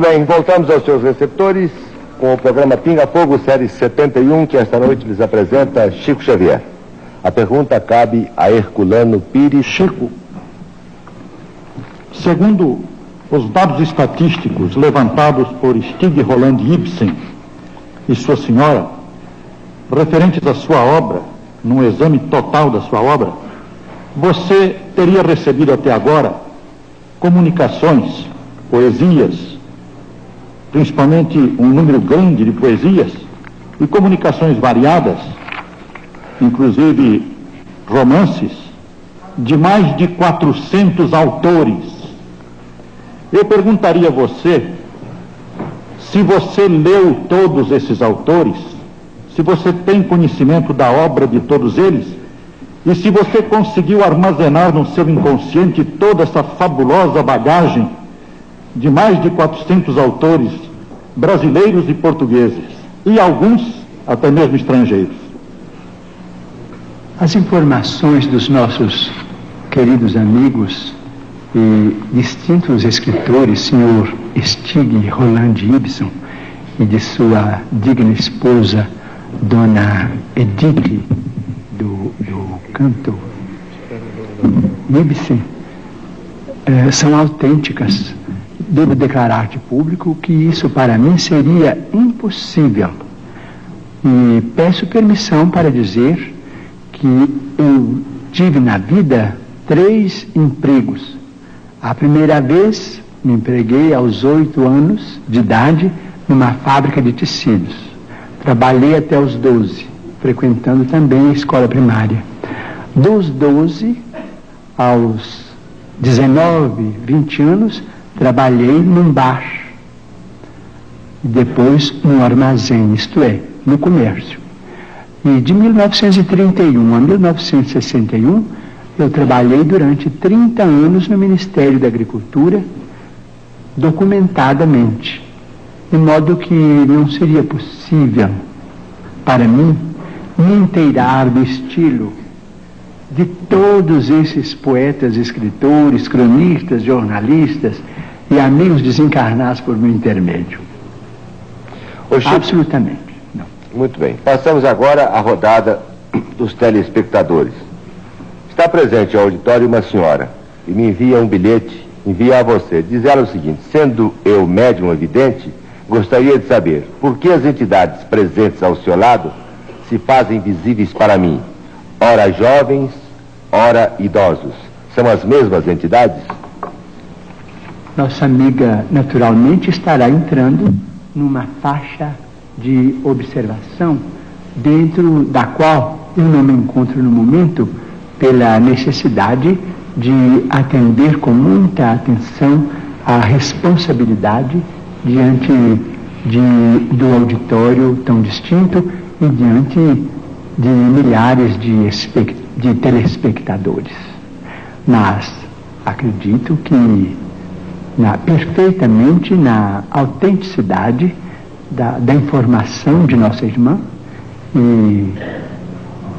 Muito bem, voltamos aos seus receptores com o programa Pinga Fogo, série 71, que esta noite lhes apresenta Chico Xavier. A pergunta cabe a Herculano Pires. Chico, segundo os dados estatísticos levantados por Stig Roland Ibsen e sua senhora, referentes à sua obra, num exame total da sua obra, você teria recebido até agora comunicações, poesias, principalmente um número grande de poesias e comunicações variadas, inclusive romances, de mais de 400 autores. Eu perguntaria a você se você leu todos esses autores, se você tem conhecimento da obra de todos eles, e se você conseguiu armazenar no seu inconsciente toda essa fabulosa bagagem de mais de 400 autores brasileiros e portugueses, e alguns até mesmo estrangeiros. As informações dos nossos queridos amigos e distintos escritores, senhor Stig Roland Ibsen, e de sua digna esposa, dona Edith, do canto Ibsen, são autênticas. Devo declarar de público que isso para mim seria impossível. E peço permissão para dizer que eu tive na vida 3 empregos. A primeira vez me empreguei aos 8 anos de idade numa fábrica de tecidos. Trabalhei até os 12, frequentando também a escola primária. Dos 12 aos 19, 20 anos, trabalhei num bar, depois num armazém, isto é, no comércio. E de 1931 a 1961, eu trabalhei durante 30 anos no Ministério da Agricultura, documentadamente, de modo que não seria possível para mim me inteirar do estilo de todos esses poetas, escritores, cronistas, jornalistas e amigos desencarnados por meu intermédio. Absolutamente não. Muito bem. Passamos agora à rodada dos telespectadores. Está presente ao auditório uma senhora e me envia um bilhete, envia a você. Diz ela o seguinte: sendo eu médium evidente, gostaria de saber por que as entidades presentes ao seu lado se fazem visíveis para mim. Ora jovens, ora idosos. São as mesmas entidades? Nossa amiga naturalmente estará entrando numa faixa de observação dentro da qual eu não me encontro no momento, pela necessidade de atender com muita atenção à responsabilidade diante do auditório tão distinto e diante de milhares de telespectadores. Mas acredito que perfeitamente na autenticidade da informação de nossa irmã, e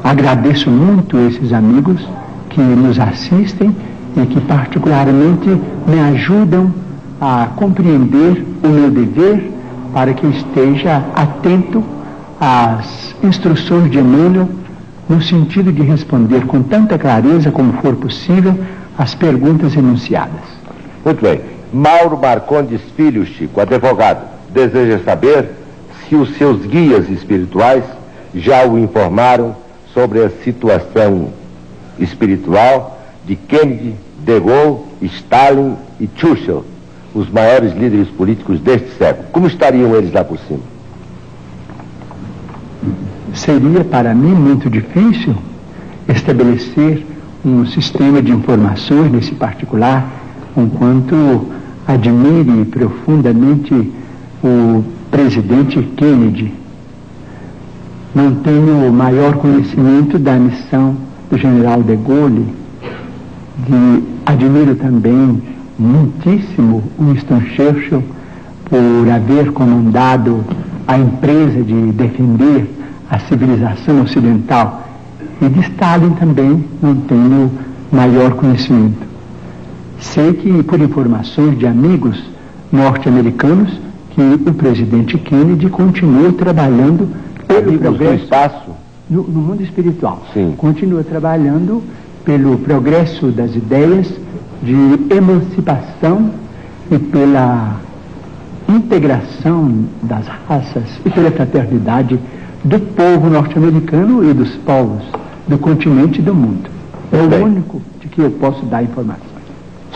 agradeço muito esses amigos que nos assistem e que particularmente me ajudam a compreender o meu dever para que esteja atento às instruções de Emmanuel no sentido de responder com tanta clareza como for possível as perguntas enunciadas. Muito bem. Mauro Marcondes Filho, Chico, advogado, deseja saber se os seus guias espirituais já o informaram sobre a situação espiritual de Kennedy, De Gaulle, Stalin e Churchill, os maiores líderes políticos deste século. Como estariam eles lá por cima? Seria para mim muito difícil estabelecer um sistema de informações nesse particular, enquanto admire profundamente o presidente Kennedy. Não tenho o maior conhecimento da missão do general de Gaulle. Admiro também muitíssimo Winston Churchill por haver comandado a empresa de defender a civilização ocidental. E de Stalin também não tenho maior conhecimento. Sei que, por informações de amigos, norte-americanos que o presidente Kennedy continua trabalhando pelo progresso do espaço. No mundo espiritual. Sim. Continua trabalhando pelo progresso das ideias de emancipação e pela integração das raças e pela fraternidade do povo norte-americano e dos povos do continente e do mundo. É o único de que eu posso dar informações.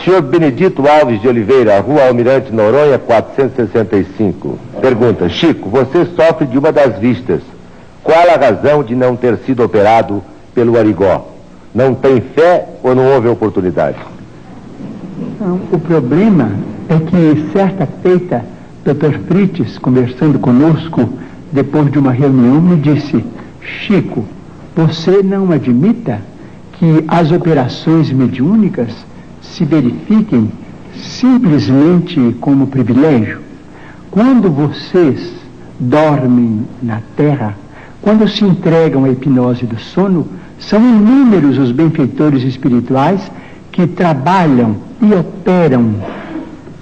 Senhor Benedito Alves de Oliveira, Rua Almirante Noronha, 465. Pergunta: Chico, você sofre de uma das vistas. Qual a razão de não ter sido operado pelo Arigó? Não tem fé ou não houve oportunidade? Não, o problema é que certa feita, Dr. Frites, conversando conosco, depois de uma reunião, me disse: Chico, você não admita que as operações mediúnicas se verifiquem simplesmente como privilégio? Quando vocês dormem na Terra, quando se entregam à hipnose do sono, são inúmeros os benfeitores espirituais que trabalham e operam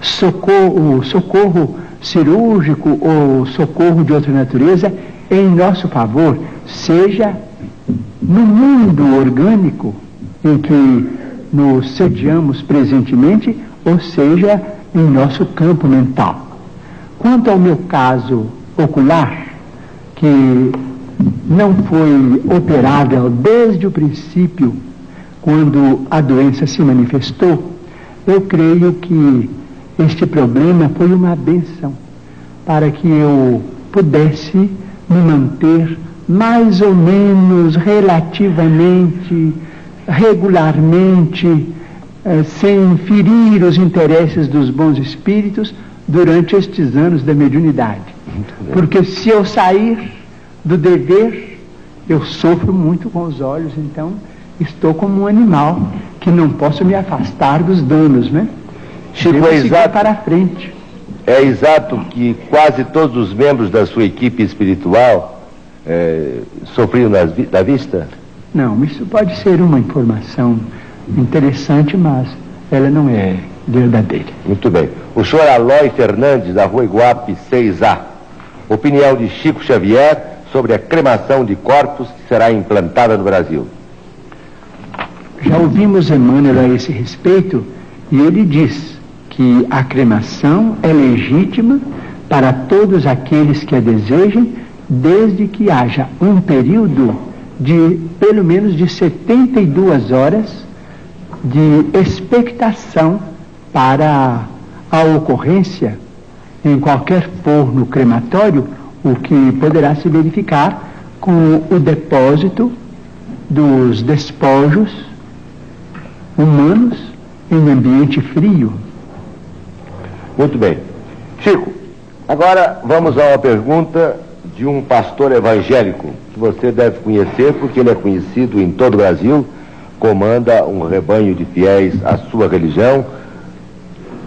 socorro cirúrgico ou socorro de outra natureza em nosso favor, seja no mundo orgânico em que nos sediamos presentemente, ou seja, em nosso campo mental. Quanto ao meu caso ocular, que não foi operável desde o princípio, quando a doença se manifestou, eu creio que este problema foi uma bênção para que eu pudesse me manter mais ou menos relativamente, regularmente, sem ferir os interesses dos bons espíritos durante estes anos da mediunidade. Porque se eu sair do dever, eu sofro muito com os olhos, então estou como um animal que não posso me afastar dos danos, né? Chico, é exato para frente. É exato que quase todos os membros da sua equipe espiritual sofriam da vista? Não, isso pode ser uma informação interessante, mas ela não é verdadeira. Muito bem. O senhor Aloy Fernandes, da Rua Iguape 6A. Opinião de Chico Xavier sobre a cremação de corpos que será implantada no Brasil. Já ouvimos Emmanuel a esse respeito, e ele diz que a cremação é legítima para todos aqueles que a desejem, desde que haja um período de pelo menos de 72 horas de expectação para a ocorrência em qualquer forno crematório, o que poderá se verificar com o depósito dos despojos humanos em ambiente frio. Muito bem. Chico, agora vamos a uma pergunta de um pastor evangélico que você deve conhecer, porque ele é conhecido em todo o Brasil, comanda um rebanho de fiéis à sua religião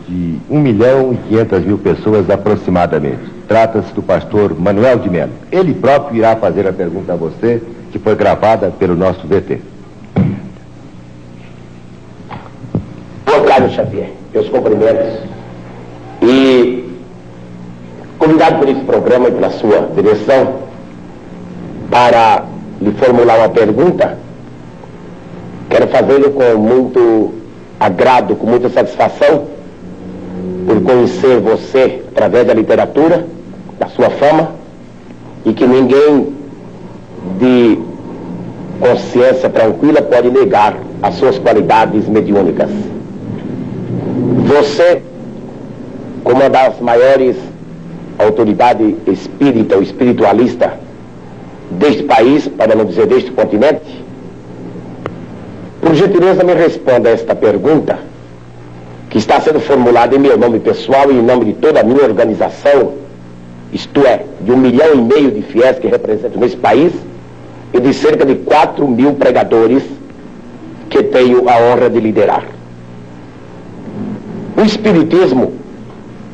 de 1.500.000 pessoas aproximadamente. Trata-se do pastor Manuel de Melo. Ele próprio irá fazer a pergunta a você, que foi gravada pelo nosso VT. Boa tarde, Xavier. Meus cumprimentos. E, convidado por esse programa e pela sua direção, para lhe formular uma pergunta, quero fazê-lo com muito agrado, com muita satisfação, por conhecer você através da literatura, da sua fama, e que ninguém de consciência tranquila pode negar as suas qualidades mediúnicas. Você, como uma das maiores autoridades espírita ou espiritualista deste país, para não dizer deste continente, por gentileza me responda a esta pergunta, que está sendo formulada em meu nome pessoal e em nome de toda a minha organização, isto é, de 1,5 milhão de fiéis que representam nesse país e de cerca de 4.000 pregadores que tenho a honra de liderar. O Espiritismo,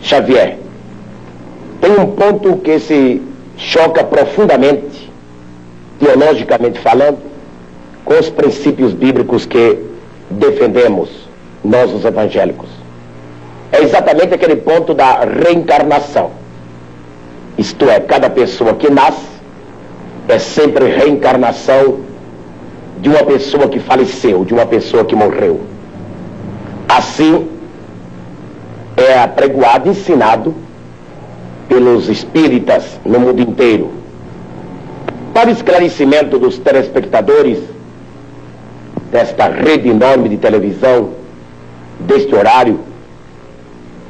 Xavier, tem um ponto que se choca profundamente, teologicamente falando, com os princípios bíblicos que defendemos nós, os evangélicos. é exatamente aquele ponto da reencarnação. Isto é, cada pessoa que nasce é sempre reencarnação de uma pessoa que faleceu, de uma pessoa que morreu. Assim é apregoado, ensinado pelos espíritas no mundo inteiro. Para esclarecimento dos telespectadores desta rede enorme de televisão, deste horário,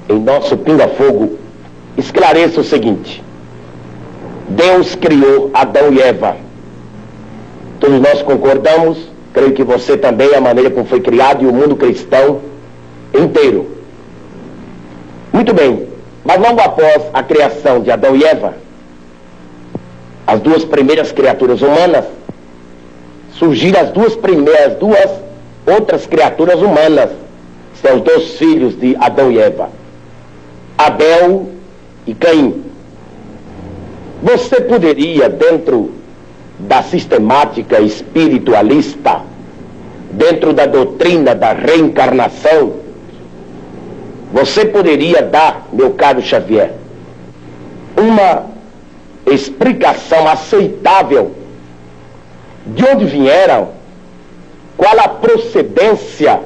em nosso Pinga-Fogo, esclareça o seguinte: Deus criou Adão e Eva. Todos nós concordamos, creio que você também, a maneira como foi criado e o mundo cristão inteiro. Muito bem, mas logo após a criação de Adão e Eva, as duas primeiras criaturas humanas, surgiram as duas outras criaturas humanas, são os dois filhos de Adão e Eva, Abel e Caim. Você poderia, dentro da sistemática espiritualista, dentro da doutrina da reencarnação, você poderia dar, meu caro Xavier, uma explicação aceitável de onde vieram, qual a procedência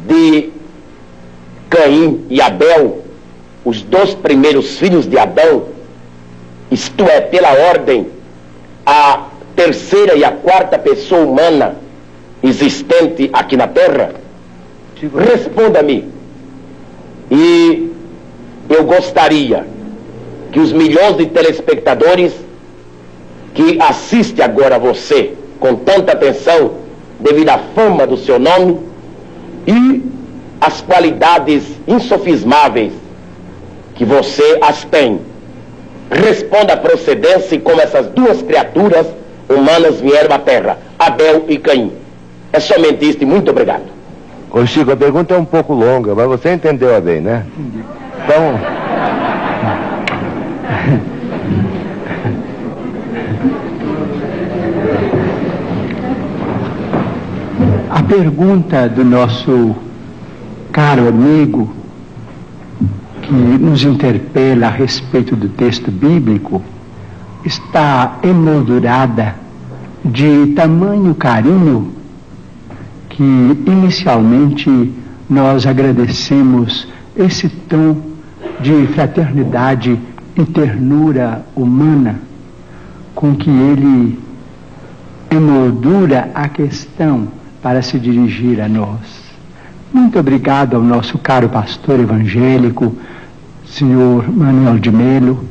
de Caim e Abel, os dois primeiros filhos de Adão, isto é, pela ordem, a terceira e a quarta pessoa humana existente aqui na Terra? Responda-me. E eu gostaria que os milhões de telespectadores que assistem agora a você com tanta atenção, devido à fama do seu nome e às qualidades insofismáveis que você as tem, responda a procedência e como essas duas criaturas humanas vieram à Terra, Abel e Caim. É somente isso e muito obrigado. Ô Chico, a pergunta é um pouco longa, mas você entendeu bem, né? Entendi. Então... A pergunta do nosso caro amigo, que nos interpela a respeito do texto bíblico, está emoldurada de tamanho carinho que inicialmente nós agradecemos esse tom de fraternidade e ternura humana com que ele emoldura a questão para se dirigir a nós. Muito obrigado ao nosso caro pastor evangélico, senhor Manuel de Melo,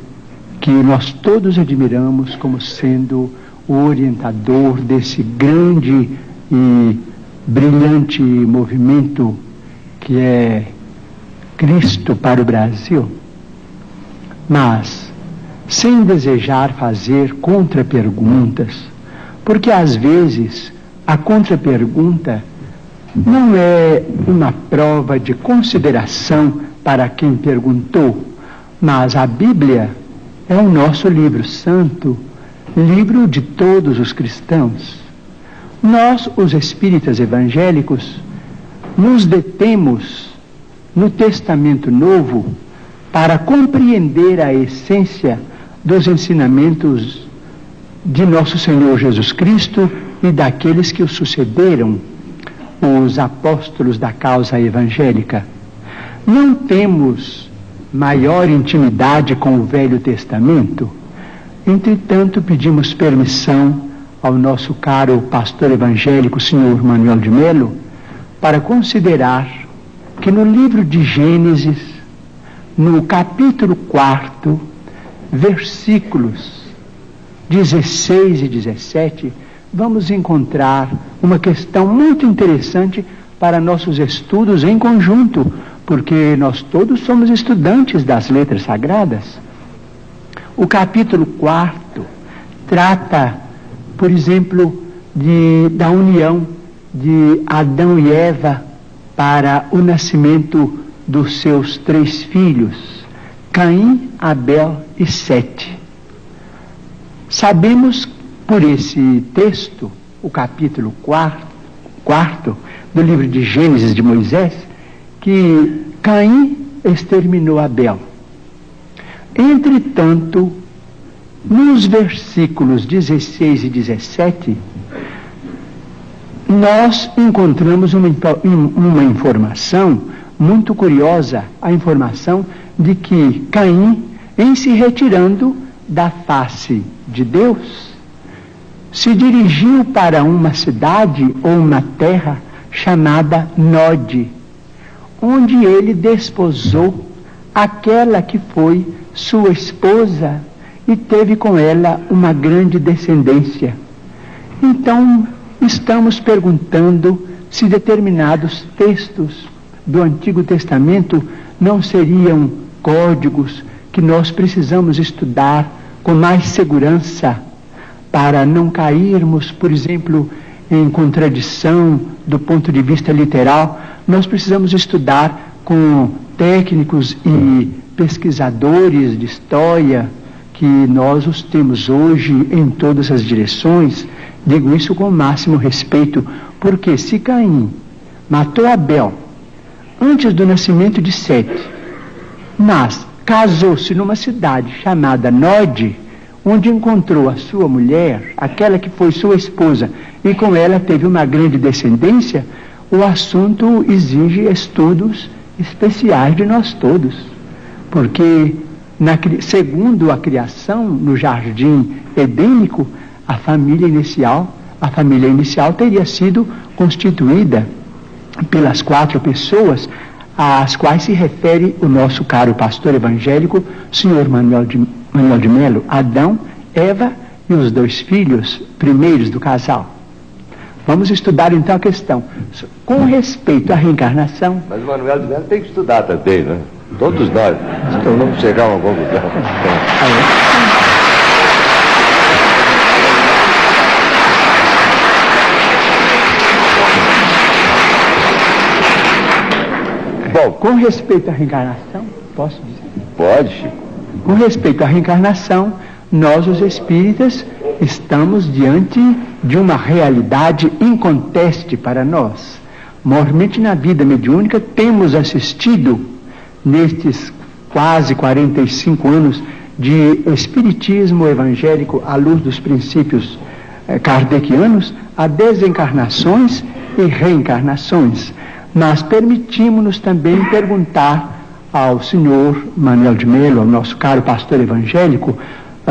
que nós todos admiramos como sendo o orientador desse grande e brilhante movimento que é Cristo para o Brasil. Mas, sem desejar fazer contraperguntas, porque às vezes a contrapergunta não é uma prova de consideração para quem perguntou, mas a Bíblia é o nosso livro santo, livro de todos os cristãos. Nós, os espíritas evangélicos, nos detemos no Testamento Novo para compreender a essência dos ensinamentos de nosso Senhor Jesus Cristo e daqueles que o sucederam, os apóstolos da causa evangélica. Não temos maior intimidade com o Velho Testamento, entretanto pedimos permissão ao nosso caro pastor evangélico, senhor Manuel de Melo, para considerar que no livro de Gênesis, no capítulo 4, versículos 16 e 17, vamos encontrar uma questão muito interessante para nossos estudos em conjunto, porque nós todos somos estudantes das letras sagradas. O capítulo 4 trata, por exemplo, da união de Adão e Eva para o nascimento dos seus 3 filhos, Caim, Abel e Sete. Sabemos por esse texto, o capítulo 4 do livro de Gênesis de Moisés, que Caim exterminou Abel. Entretanto, nos versículos 16 e 17, nós encontramos uma informação muito curiosa, a informação de que Caim, em se retirando da face de Deus, se dirigiu para uma cidade ou uma terra chamada Nod, onde ele desposou aquela que foi sua esposa e teve com ela uma grande descendência. Então, estamos perguntando se determinados textos do Antigo Testamento não seriam códigos que nós precisamos estudar com mais segurança para não cairmos, por exemplo, em contradição do ponto de vista literal. Nós precisamos estudar com técnicos e pesquisadores de história, que nós os temos hoje em todas as direções. Digo isso com o máximo respeito, porque se Caim matou Abel antes do nascimento de Sete, mas casou-se numa cidade chamada Nod, onde encontrou a sua mulher, aquela que foi sua esposa, e com ela teve uma grande descendência, o assunto exige estudos especiais de nós todos, porque segundo a criação no jardim edênico, a família inicial teria sido constituída pelas 4 pessoas às quais se refere o nosso caro pastor evangélico, senhor Manuel de Melo: Adão, Eva e os 2 filhos primeiros do casal. Vamos estudar então a questão com respeito à reencarnação. Mas o Manuel de Melo tem que estudar também, né? Todos nós. Então vamos chegar a uma conclusão. Bom, com respeito à reencarnação, posso dizer? Pode, Chico. Com respeito à reencarnação, nós, os espíritas, estamos diante de uma realidade inconteste para nós. Mormente na vida mediúnica, temos assistido, nestes quase 45 anos de espiritismo evangélico à luz dos princípios kardecianos, a desencarnações e reencarnações. Mas permitimos-nos também perguntar ao senhor Manuel de Melo, ao nosso caro pastor evangélico,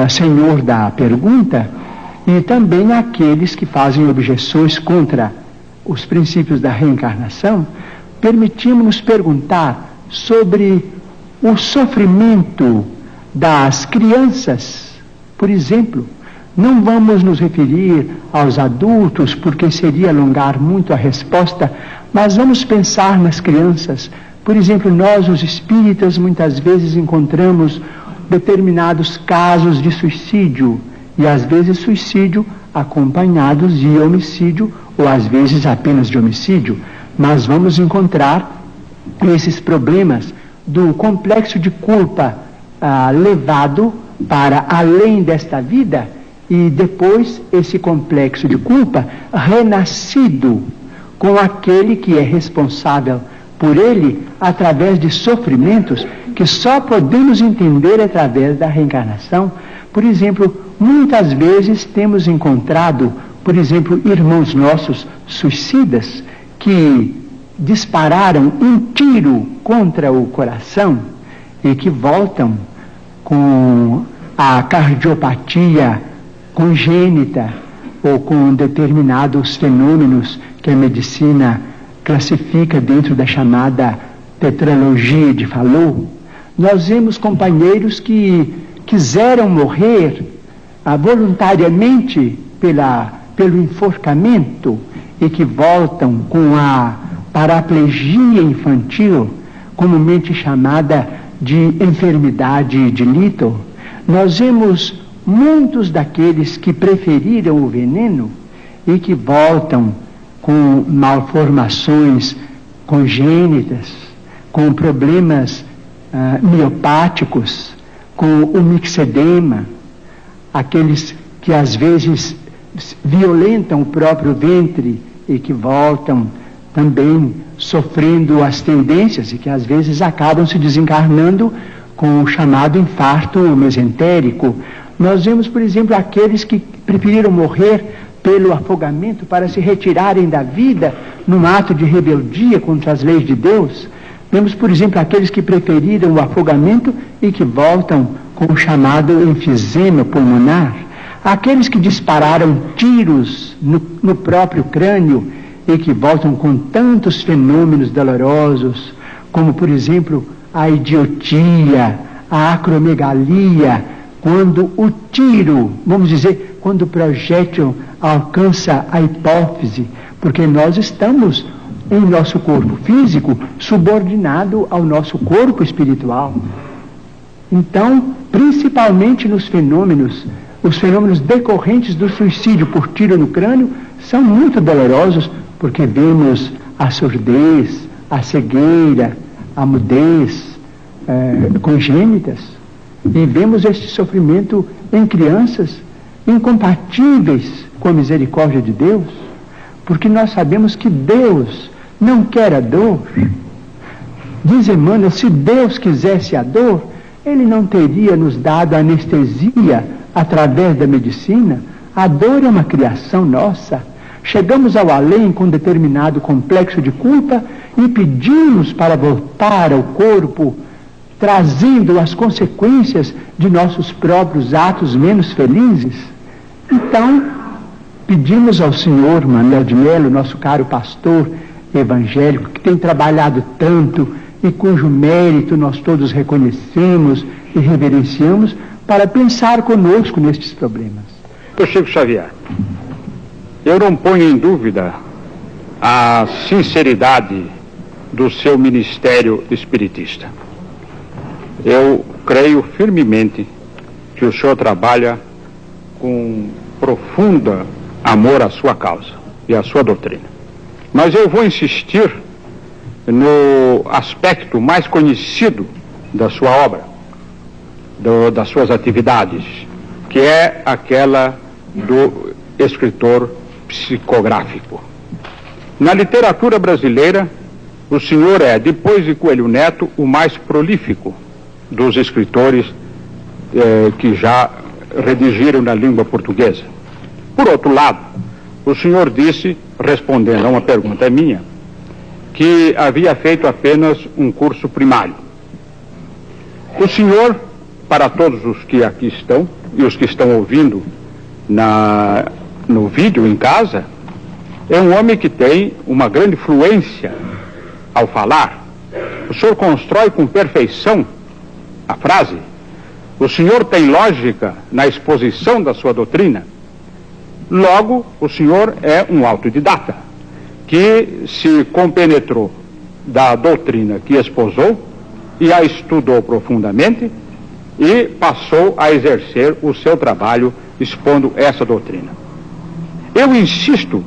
senhor da pergunta, e também àqueles que fazem objeções contra os princípios da reencarnação, permitimos-nos perguntar sobre o sofrimento das crianças, por exemplo. Não vamos nos referir aos adultos, porque seria alongar muito a resposta, mas vamos pensar nas crianças. Por exemplo, nós, os espíritas, muitas vezes encontramos determinados casos de suicídio, e às vezes suicídio acompanhados de homicídio, ou às vezes apenas de homicídio. Mas vamos encontrar esses problemas do complexo de culpa levado para além desta vida, e depois esse complexo de culpa renascido com aquele que é responsável por ele através de sofrimentos que só podemos entender através da reencarnação. Por exemplo, muitas vezes temos encontrado, por exemplo, irmãos nossos suicidas que dispararam um tiro contra o coração e que voltam com a cardiopatia congênita ou com determinados fenômenos que a medicina classifica dentro da chamada tetralogia de Fallot. Nós vemos companheiros que quiseram morrer voluntariamente pelo enforcamento e que voltam com a paraplegia infantil, comumente chamada de enfermidade de Little. Nós vemos muitos daqueles que preferiram o veneno e que voltam com malformações congênitas, com problemas miopáticos, com o mixedema, aqueles que às vezes violentam o próprio ventre e que voltam também sofrendo as tendências e que às vezes acabam se desencarnando com o chamado infarto mesentérico. Nós vemos, por exemplo, aqueles que preferiram morrer pelo afogamento para se retirarem da vida num ato de rebeldia contra as leis de Deus. Vemos, por exemplo, aqueles que preferiram o afogamento e que voltam com o chamado enfisema pulmonar. Aqueles que dispararam tiros no próprio crânio e que voltam com tantos fenômenos dolorosos, como, por exemplo, a idiotia, a acromegalia, quando o tiro, vamos dizer, quando o projétil alcança a hipófise, porque nós estamos em nosso corpo físico subordinado ao nosso corpo espiritual. Então, principalmente nos fenômenos, os fenômenos decorrentes do suicídio por tiro no crânio são muito dolorosos, porque vemos a surdez, a cegueira, a mudez congênitas, e vemos este sofrimento em crianças incompatíveis com a misericórdia de Deus, porque nós sabemos que Deus não quer a dor. Diz Emmanuel, se Deus quisesse a dor, Ele não teria nos dado anestesia através da medicina. A dor é uma criação nossa. Chegamos ao além com determinado complexo de culpa e pedimos para voltar ao corpo, trazendo as consequências de nossos próprios atos menos felizes. Então, pedimos ao Senhor Manuel de Melo, nosso caro pastor evangélico, que tem trabalhado tanto e cujo mérito nós todos reconhecemos e reverenciamos, para pensar conosco nestes problemas. Chico Xavier, eu não ponho em dúvida a sinceridade do seu ministério espiritista. Eu creio firmemente que o senhor trabalha com profunda amor à sua causa e à sua doutrina. Mas eu vou insistir no aspecto mais conhecido da sua obra, das suas atividades, que é aquela do escritor psicográfico. Na literatura brasileira, o senhor é, depois de Coelho Neto, o mais prolífico dos escritores que já redigiram na língua portuguesa. Por outro lado, o senhor disse, respondendo a uma pergunta minha, que havia feito apenas um curso primário. O senhor, para todos os que aqui estão e os que estão ouvindo no vídeo em casa, é um homem que tem uma grande fluência ao falar. O senhor constrói com perfeição a frase. O senhor tem lógica na exposição da sua doutrina. Logo, o senhor é um autodidata, que se compenetrou da doutrina que exposou e a estudou profundamente e passou a exercer o seu trabalho expondo essa doutrina. Eu insisto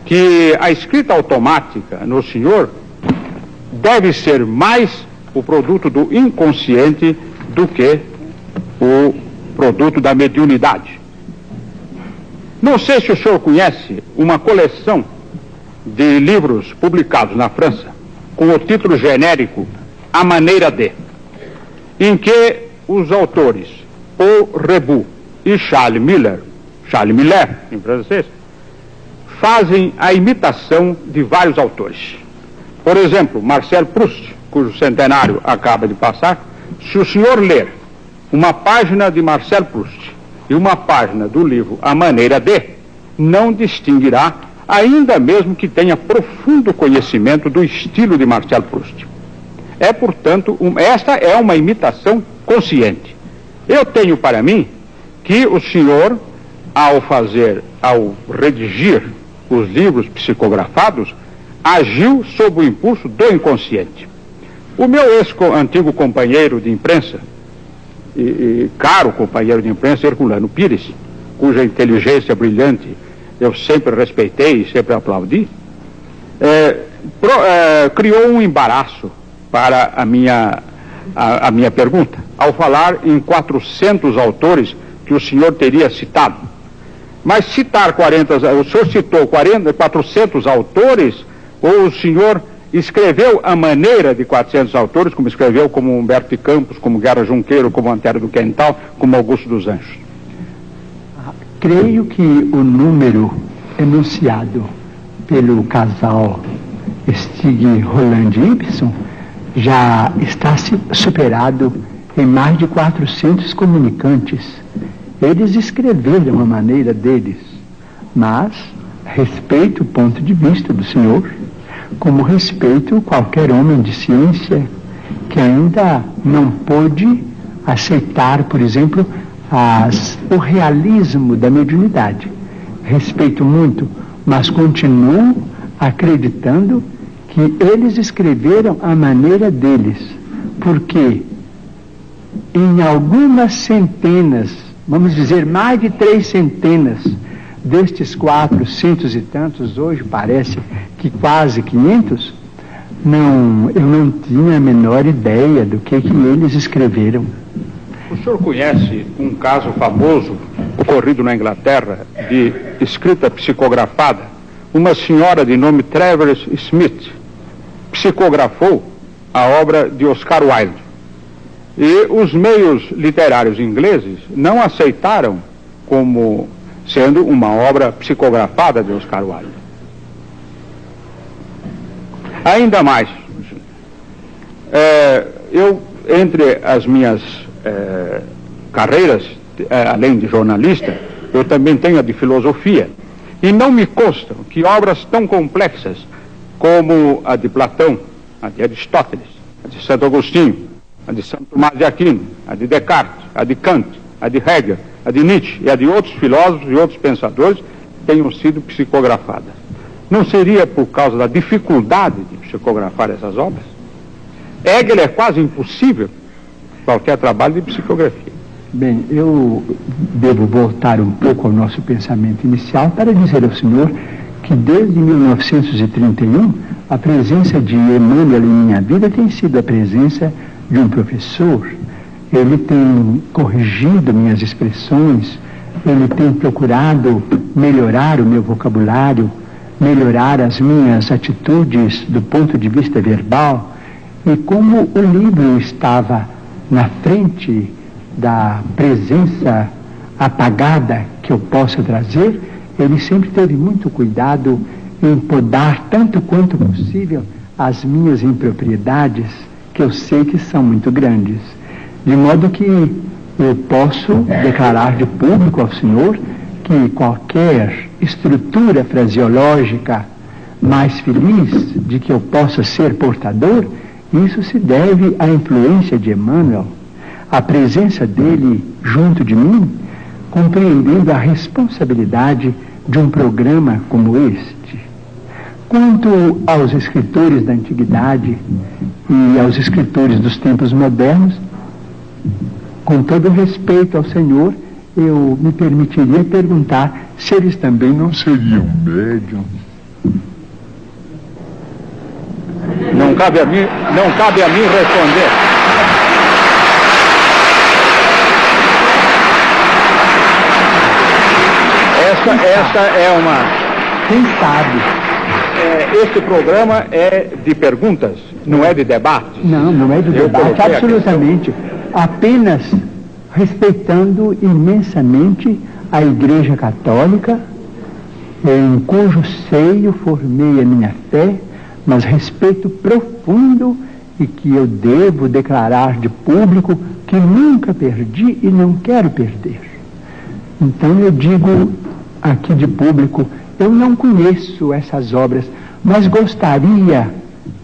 que a escrita automática no senhor deve ser mais o produto do inconsciente do que o produto da mediunidade. Não sei se o senhor conhece uma coleção de livros publicados na França com o título genérico A Maneira de, em que os autores Paul Rebut e Charles Miller em francês, fazem a imitação de vários autores. Por exemplo, Marcel Proust, cujo centenário acaba de passar, se o senhor ler uma página de Marcel Proust e uma página do livro A Maneira de, não distinguirá, ainda mesmo que tenha profundo conhecimento do estilo de Marcel Proust. É, portanto, esta é uma imitação consciente. Eu tenho para mim que o senhor, ao redigir os livros psicografados, agiu sob o impulso do inconsciente. O meu antigo companheiro de imprensa, e caro companheiro de imprensa, Herculano Pires, cuja inteligência brilhante eu sempre respeitei e sempre aplaudi, criou um embaraço para a minha pergunta, ao falar em 400 autores que o senhor teria citado. Mas citar o senhor citou 400 autores Ou o senhor escreveu a maneira de 400 autores, como escreveu como Humberto de Campos, como Guerra Junqueiro, como Antero do Quental, como Augusto dos Anjos? Creio que o número enunciado pelo casal Stig, Roland e Ibsen já está superado em mais de 400 comunicantes. Eles escreveram a maneira deles, mas respeito o ponto de vista do senhor, como respeito qualquer homem de ciência que ainda não pôde aceitar, por exemplo, o realismo da mediunidade. Respeito muito, mas continuo acreditando que eles escreveram a maneira deles, porque em algumas centenas, vamos dizer mais de 3 centenas destes 400 e tantos, hoje parece que quase 500, eu não tinha a menor ideia do que eles escreveram. O senhor conhece um caso famoso ocorrido na Inglaterra de escrita psicografada? Uma senhora de nome Travers Smith psicografou a obra de Oscar Wilde. E os meios literários ingleses não aceitaram como sendo uma obra psicografada de Oscar Wilde. Ainda mais, eu, entre as minhas carreiras, além de jornalista, eu também tenho a de filosofia, e não me constam que obras tão complexas como a de Platão, a de Aristóteles, a de Santo Agostinho, a de Santo Tomás de Aquino, a de Descartes, a de Kant, a de Hegel, a de Nietzsche e a de outros filósofos e outros pensadores tenham sido psicografadas. Não seria por causa da dificuldade de psicografar essas obras? Hegel é quase impossível qualquer trabalho de psicografia. Bem, eu devo voltar um pouco ao nosso pensamento inicial para dizer ao senhor que desde 1931 a presença de Emmanuel em minha vida tem sido a presença de um professor. Ele tem corrigido minhas expressões, ele tem procurado melhorar o meu vocabulário, melhorar as minhas atitudes do ponto de vista verbal. E como o livro estava na frente da presença apagada que eu possa trazer, ele sempre teve muito cuidado em podar tanto quanto possível as minhas impropriedades, que eu sei que são muito grandes. De modo que eu posso declarar de público ao senhor que qualquer estrutura fraseológica mais feliz de que eu possa ser portador, isso se deve à influência de Emmanuel, a presença dele junto de mim, compreendendo a responsabilidade de um programa como este. Quanto aos escritores da antiguidade e aos escritores dos tempos modernos, com todo respeito ao Senhor, eu me permitiria perguntar se eles também não seriam médiums. Não cabe a mim responder. Essa é uma... Quem sabe? Este programa é de perguntas, não é de debate. Não é de debate, absolutamente. Apenas respeitando imensamente a Igreja Católica, em cujo seio formei a minha fé, mas respeito profundo e que eu devo declarar de público que nunca perdi e não quero perder. Então eu digo aqui de público, eu não conheço essas obras, mas gostaria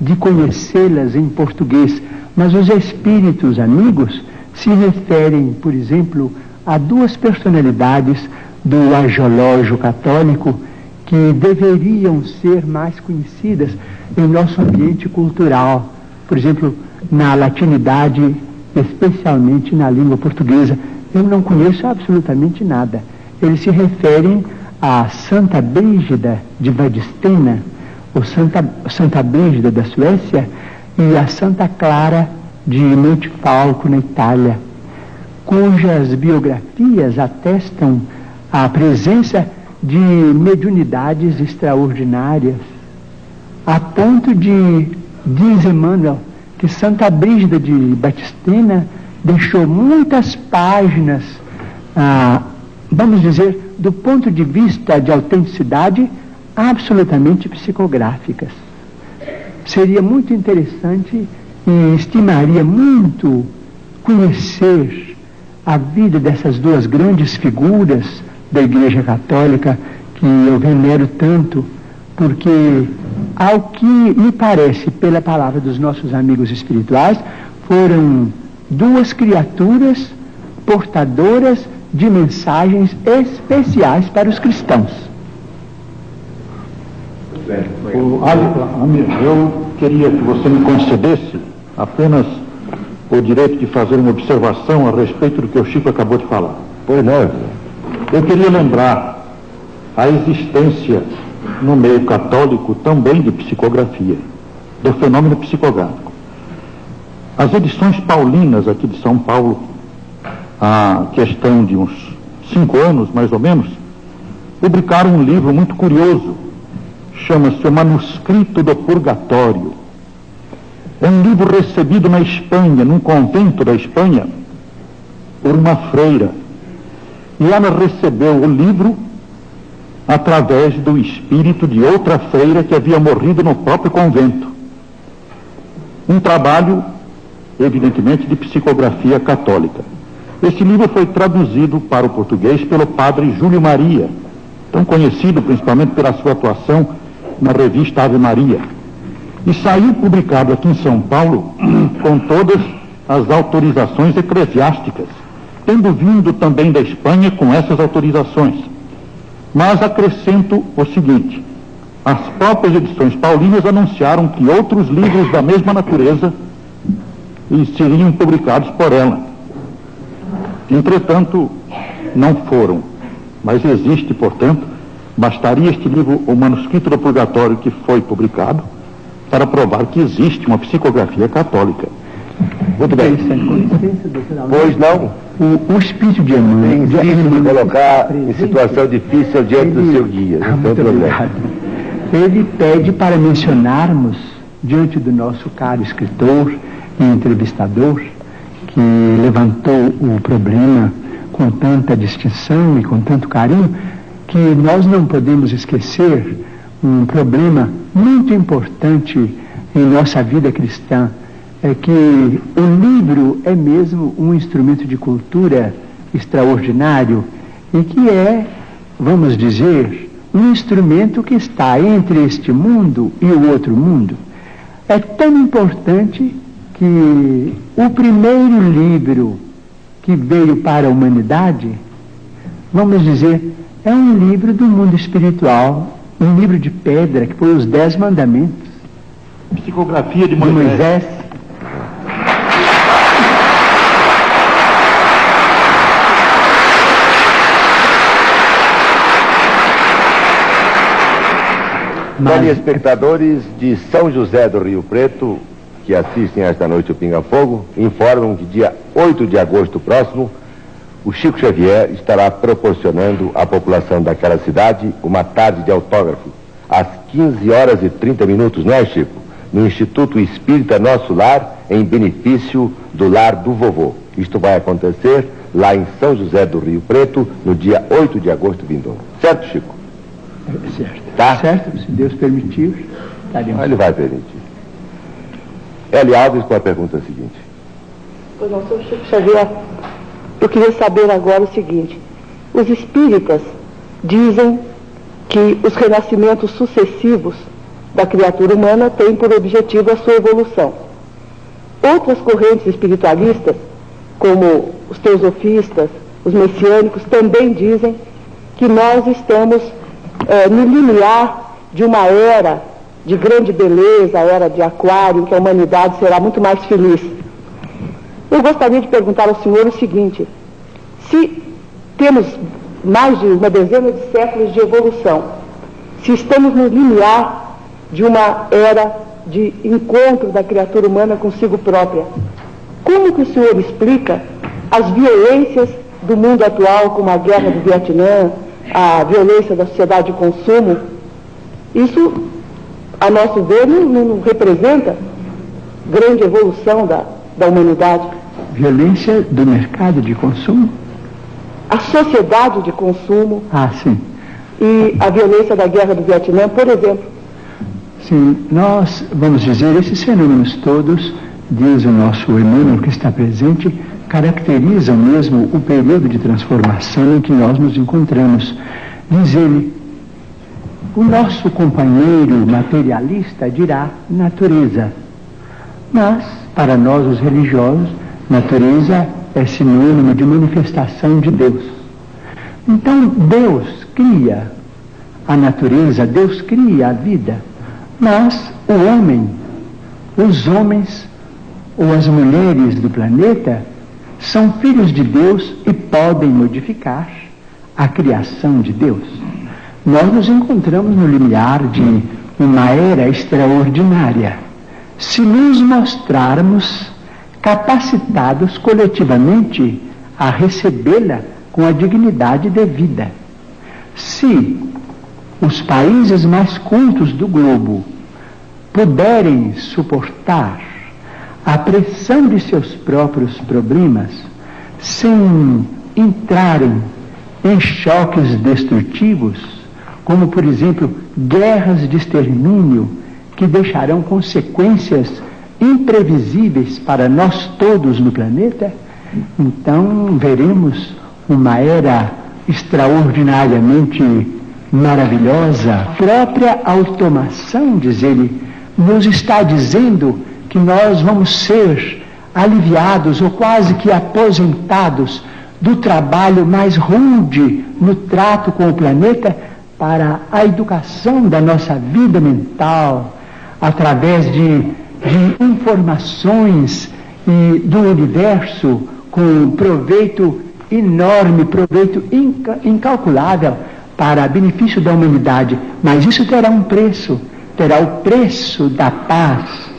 de conhecê-las em português. Mas os espíritos amigos se referem, por exemplo, a 2 personalidades do agiológio católico que deveriam ser mais conhecidas em nosso ambiente cultural. Por exemplo, na latinidade, especialmente na língua portuguesa, eu não conheço absolutamente nada. Eles se referem a Santa Brígida de Vadstena, ou Santa Brígida da Suécia, e a Santa Clara de Montefalco, na Itália, cujas biografias atestam a presença de mediunidades extraordinárias. a ponto de, diz Emmanuel, que Santa Brígida de Batistina deixou muitas páginas, vamos dizer, do ponto de vista de autenticidade, absolutamente psicográficas. Seria muito interessante e estimaria muito conhecer a vida dessas duas grandes figuras da Igreja Católica que eu venero tanto, porque, ao que me parece, pela palavra dos nossos amigos espirituais, foram duas criaturas portadoras de mensagens especiais para os cristãos. Eu queria que você me concedesse apenas o direito de fazer uma observação a respeito do que o Chico acabou de falar. Pois não. Eu queria lembrar a existência no meio católico também de psicografia, do fenômeno psicográfico. As edições paulinas aqui de São Paulo, há questão de uns 5 anos, mais ou menos, publicaram um livro muito curioso, chama-se O Manuscrito do Purgatório. É um livro recebido na Espanha, num convento da Espanha, por uma freira. E ela recebeu o livro através do espírito de outra freira que havia morrido no próprio convento. Um trabalho, evidentemente, de psicografia católica. Esse livro foi traduzido para o português pelo padre Júlio Maria, tão conhecido principalmente pela sua atuação na revista Ave Maria. E saiu publicado aqui em São Paulo com todas as autorizações eclesiásticas, tendo vindo também da Espanha com essas autorizações. Mas acrescento o seguinte: as próprias edições paulinas anunciaram que outros livros da mesma natureza seriam publicados por ela. Entretanto, não foram. Mas existe, portanto, bastaria este livro, O Manuscrito do Purgatório, que foi publicado, para provar que existe uma psicografia católica. Muito bem. Pois não? O espírito de Emmanuel Insiste colocar em situação difícil diante do seu guia. Não tem problema. Ele pede para mencionarmos, diante do nosso caro escritor e entrevistador, que levantou o problema com tanta distinção e com tanto carinho, que nós não podemos esquecer um problema muito importante em nossa vida cristã, é que o livro é mesmo um instrumento de cultura extraordinário e que é, vamos dizer, um instrumento que está entre este mundo e o outro mundo. É tão importante que o primeiro livro que veio para a humanidade, vamos dizer, é um livro do mundo espiritual, um livro de pedra, que foi os 10 Mandamentos. Psicografia de Moisés. Telespectadores de São José do Rio Preto, que assistem esta noite o Pinga Fogo, informam que dia 8 de agosto próximo, o Chico Xavier estará proporcionando à população daquela cidade uma tarde de autógrafo, às 15h30, não é, Chico? No Instituto Espírita Nosso Lar, em benefício do Lar do Vovô. Isto vai acontecer lá em São José do Rio Preto, no dia 8 de agosto vindouro. Certo, Chico? Certo. Tá? Certo, se Deus permitir, estaremos. Ele vai permitir. Eli Alves com a pergunta seguinte. Pois não, senhor Chico Xavier, eu queria saber agora o seguinte: os espíritas dizem que os renascimentos sucessivos da criatura humana têm por objetivo a sua evolução. Outras correntes espiritualistas, como os teosofistas, os messiânicos, também dizem que nós estamos no limiar de uma era de grande beleza, a era de Aquário, em que a humanidade será muito mais feliz. Eu gostaria de perguntar ao senhor o seguinte: se temos mais de uma dezena de séculos de evolução, se estamos no limiar de uma era de encontro da criatura humana consigo própria, como que o senhor explica as violências do mundo atual, como a guerra do Vietnã, a violência da sociedade de consumo? Isso a nosso ver, não representa grande evolução da humanidade. Violência do mercado de consumo? A sociedade de consumo. Ah, sim. E a violência da guerra do Vietnã, por exemplo. Sim, nós vamos dizer, esses fenômenos todos, diz o nosso Emmanuel que está presente, caracterizam mesmo o período de transformação em que nós nos encontramos. Diz ele, o nosso companheiro materialista dirá natureza, mas para nós os religiosos, natureza é sinônimo de manifestação de Deus. Então Deus cria a natureza, Deus cria a vida, mas o homem, os homens ou as mulheres do planeta são filhos de Deus e podem modificar a criação de Deus. Nós nos encontramos no limiar de uma era extraordinária. Se nos mostrarmos capacitados coletivamente a recebê-la com a dignidade devida. Se os países mais cultos do globo puderem suportar a pressão de seus próprios problemas sem entrarem em choques destrutivos, como por exemplo guerras de extermínio que deixarão consequências imprevisíveis para nós todos no planeta, então veremos uma era extraordinariamente maravilhosa. A própria automação, diz ele, nos está dizendo que nós vamos ser aliviados ou quase que aposentados do trabalho mais rude no trato com o planeta para a educação da nossa vida mental, através de informações e do universo com proveito enorme, proveito incalculável para benefício da humanidade. Mas isso terá um preço, terá o preço da paz.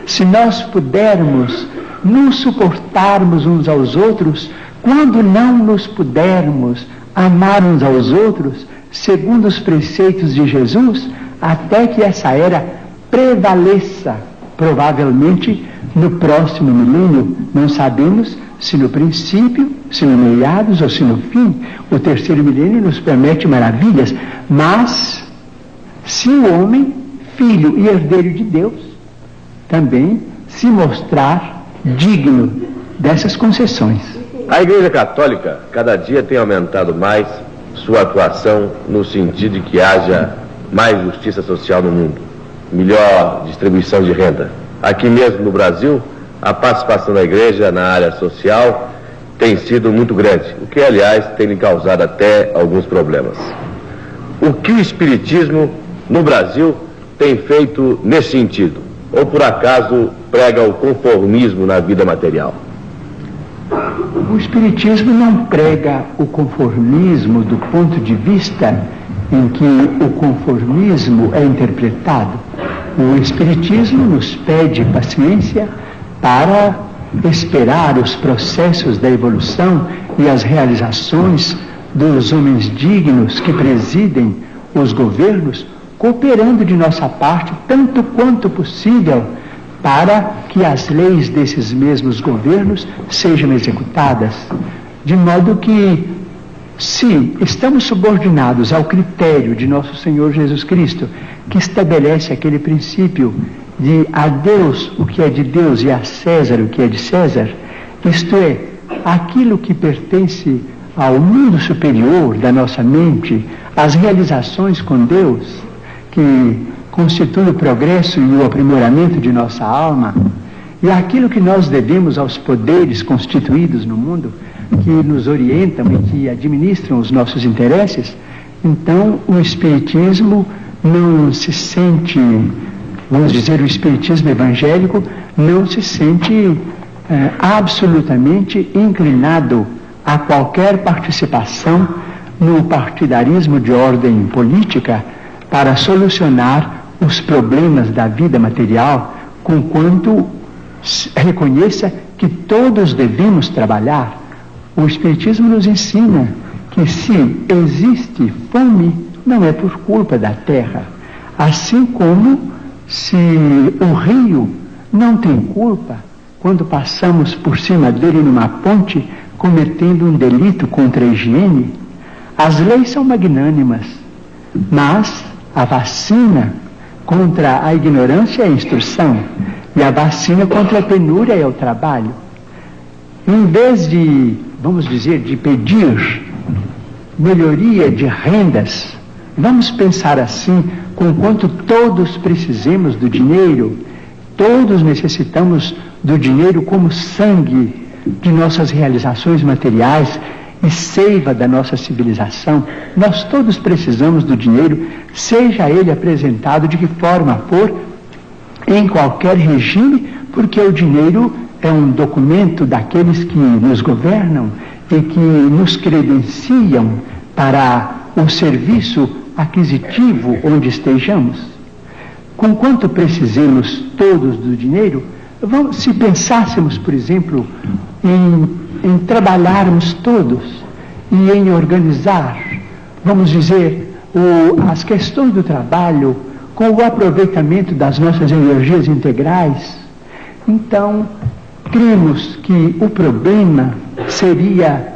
Se nós pudermos nos suportarmos uns aos outros, quando não nos pudermos amar uns aos outros, segundo os preceitos de Jesus, até que essa era prevaleça, provavelmente no próximo milênio, não sabemos se no princípio, se no meados ou se no fim. O terceiro milênio nos promete maravilhas, mas se o homem, filho e herdeiro de Deus, também se mostrar digno dessas concessões. A Igreja Católica cada dia tem aumentado mais sua atuação no sentido de que haja mais justiça social no mundo, melhor distribuição de renda. Aqui mesmo no Brasil, a participação da Igreja na área social tem sido muito grande, o que, aliás, tem lhe causado até alguns problemas. O que o Espiritismo no Brasil tem feito nesse sentido? Ou, por acaso, prega o conformismo na vida material? O Espiritismo não prega o conformismo do ponto de vista em que o conformismo é interpretado. O Espiritismo nos pede paciência para esperar os processos da evolução e as realizações dos homens dignos que presidem os governos, cooperando de nossa parte tanto quanto possível para que as leis desses mesmos governos sejam executadas. De modo que, se estamos subordinados ao critério de nosso Senhor Jesus Cristo, que estabelece aquele princípio de a Deus o que é de Deus e a César o que é de César, isto é, aquilo que pertence ao mundo superior da nossa mente, as realizações com Deus, que constitui o progresso e o aprimoramento de nossa alma, e aquilo que nós devemos aos poderes constituídos no mundo, que nos orientam e que administram os nossos interesses, então o Espiritismo não se sente, vamos dizer, o Espiritismo evangélico não se sente absolutamente inclinado a qualquer participação no partidarismo de ordem política para solucionar os problemas da vida material, conquanto reconheça que todos devemos trabalhar. O Espiritismo nos ensina que se existe fome, não é por culpa da terra, assim como se o rio não tem culpa quando passamos por cima dele numa ponte cometendo um delito contra a higiene? As leis são magnânimas, mas a vacina contra a ignorância é a instrução, e a vacina contra a penúria é o trabalho. Em vez de, vamos dizer, de pedir melhoria de rendas, vamos pensar assim: conquanto todos precisemos do dinheiro, todos necessitamos do dinheiro como sangue de nossas realizações materiais e seiva da nossa civilização. Nós todos precisamos do dinheiro, seja ele apresentado de que forma for, em qualquer regime, porque o dinheiro é um documento daqueles que nos governam e que nos credenciam para o serviço aquisitivo onde estejamos. Conquanto precisemos todos do dinheiro, se pensássemos, por exemplo, em trabalharmos todos e em organizar, vamos dizer, as questões do trabalho com o aproveitamento das nossas energias integrais, então cremos que o problema seria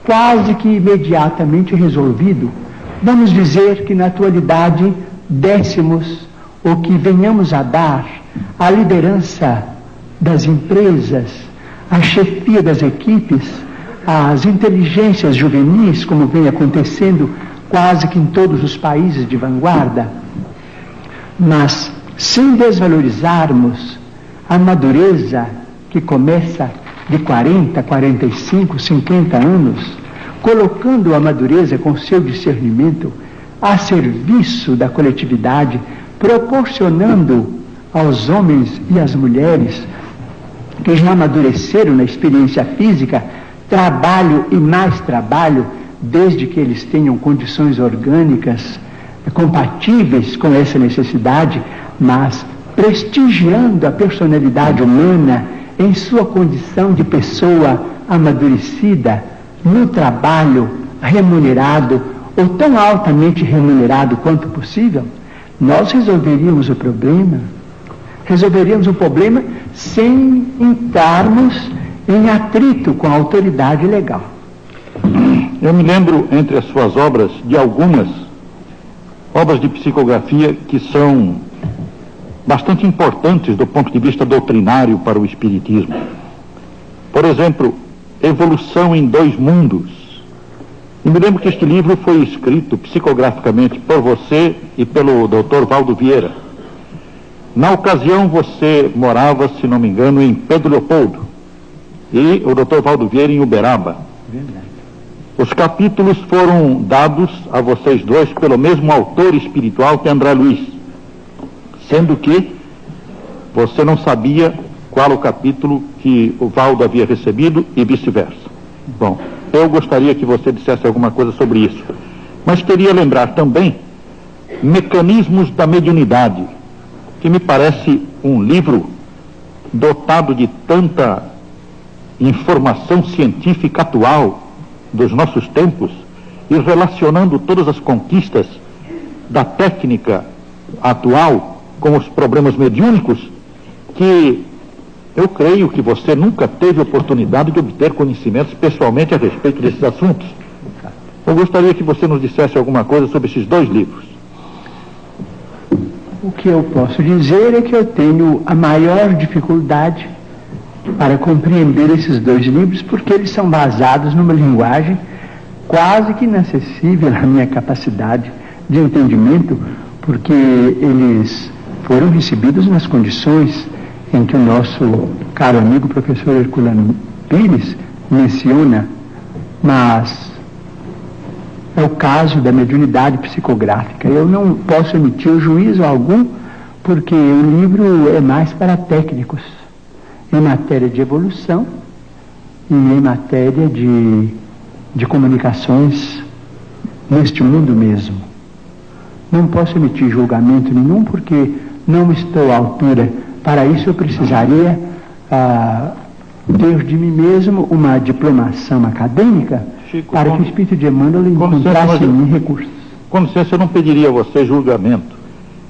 quase que imediatamente resolvido. Vamos dizer que na atualidade dessemos ou que venhamos a dar a liderança das empresas, a chefia das equipes, as inteligências juvenis, como vem acontecendo quase que em todos os países de vanguarda, mas sem desvalorizarmos a madureza que começa de 40, 45, 50 anos, colocando a madureza com seu discernimento a serviço da coletividade, proporcionando aos homens e às mulheres que já amadureceram na experiência física trabalho e mais trabalho, desde que eles tenham condições orgânicas compatíveis com essa necessidade, mas prestigiando a personalidade humana em sua condição de pessoa amadurecida, no trabalho remunerado, ou tão altamente remunerado quanto possível, nós resolveríamos o problema sem entrarmos em atrito com a autoridade legal. Eu me lembro, entre as suas obras, de algumas obras de psicografia que são bastante importantes do ponto de vista doutrinário para o espiritismo. Por exemplo, Evolução em Dois Mundos. E me lembro que este livro foi escrito psicograficamente por você e pelo Dr. Valdo Vieira. Na ocasião você morava, se não me engano, em Pedro Leopoldo e o Dr. Valdo Vieira em Uberaba. Verdade. Os capítulos foram dados a vocês dois pelo mesmo autor espiritual que André Luiz, sendo que você não sabia qual o capítulo que o Valdo havia recebido e vice-versa. Bom, eu gostaria que você dissesse alguma coisa sobre isso, mas queria lembrar também Mecanismos da Mediunidade, que me parece um livro dotado de tanta informação científica atual dos nossos tempos e relacionando todas as conquistas da técnica atual com os problemas mediúnicos, que eu creio que você nunca teve oportunidade de obter conhecimentos pessoalmente a respeito desses assuntos. Eu gostaria que você nos dissesse alguma coisa sobre esses dois livros. O que eu posso dizer é que eu tenho a maior dificuldade para compreender esses dois livros, porque eles são basados numa linguagem quase que inacessível à minha capacidade de entendimento, porque eles foram recebidos nas condições em que o nosso caro amigo professor Herculano Pires menciona, mas é o caso da mediunidade psicográfica. Eu não posso emitir juízo algum, porque o livro é mais para técnicos, em matéria de evolução e em matéria de comunicações neste mundo mesmo. Não posso emitir julgamento nenhum, porque não estou à altura. Para isso eu precisaria ter de mim mesmo uma diplomação acadêmica, Chico, para que o Espírito de Emmanuel encontrasse em mim recursos. Com licença, eu não pediria a você julgamento.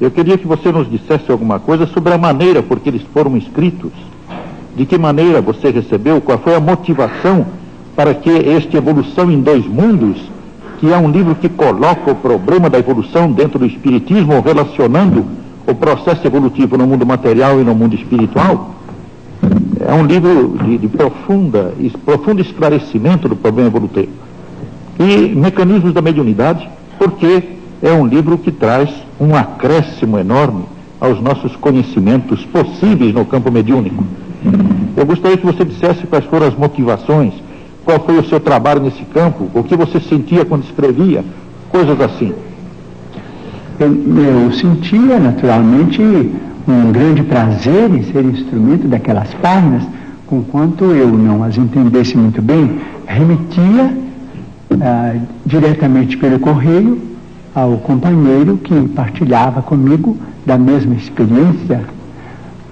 eu queria que você nos dissesse alguma coisa sobre a maneira por que eles foram escritos. De que maneira você recebeu, qual foi a motivação para que este Evolução em Dois Mundos, que é um livro que coloca o problema da evolução dentro do espiritismo, relacionando o processo evolutivo no mundo material e no mundo espiritual, é um livro de profundo esclarecimento do problema evolutivo. E Mecanismos da Mediunidade, porque é um livro que traz um acréscimo enorme aos nossos conhecimentos possíveis no campo mediúnico. Eu gostaria que você dissesse quais foram as motivações, qual foi o seu trabalho nesse campo, o que você sentia quando escrevia, coisas assim. Eu sentia, naturalmente, um grande prazer em ser instrumento daquelas páginas, conquanto eu não as entendesse muito bem, remetia diretamente pelo correio ao companheiro que partilhava comigo da mesma experiência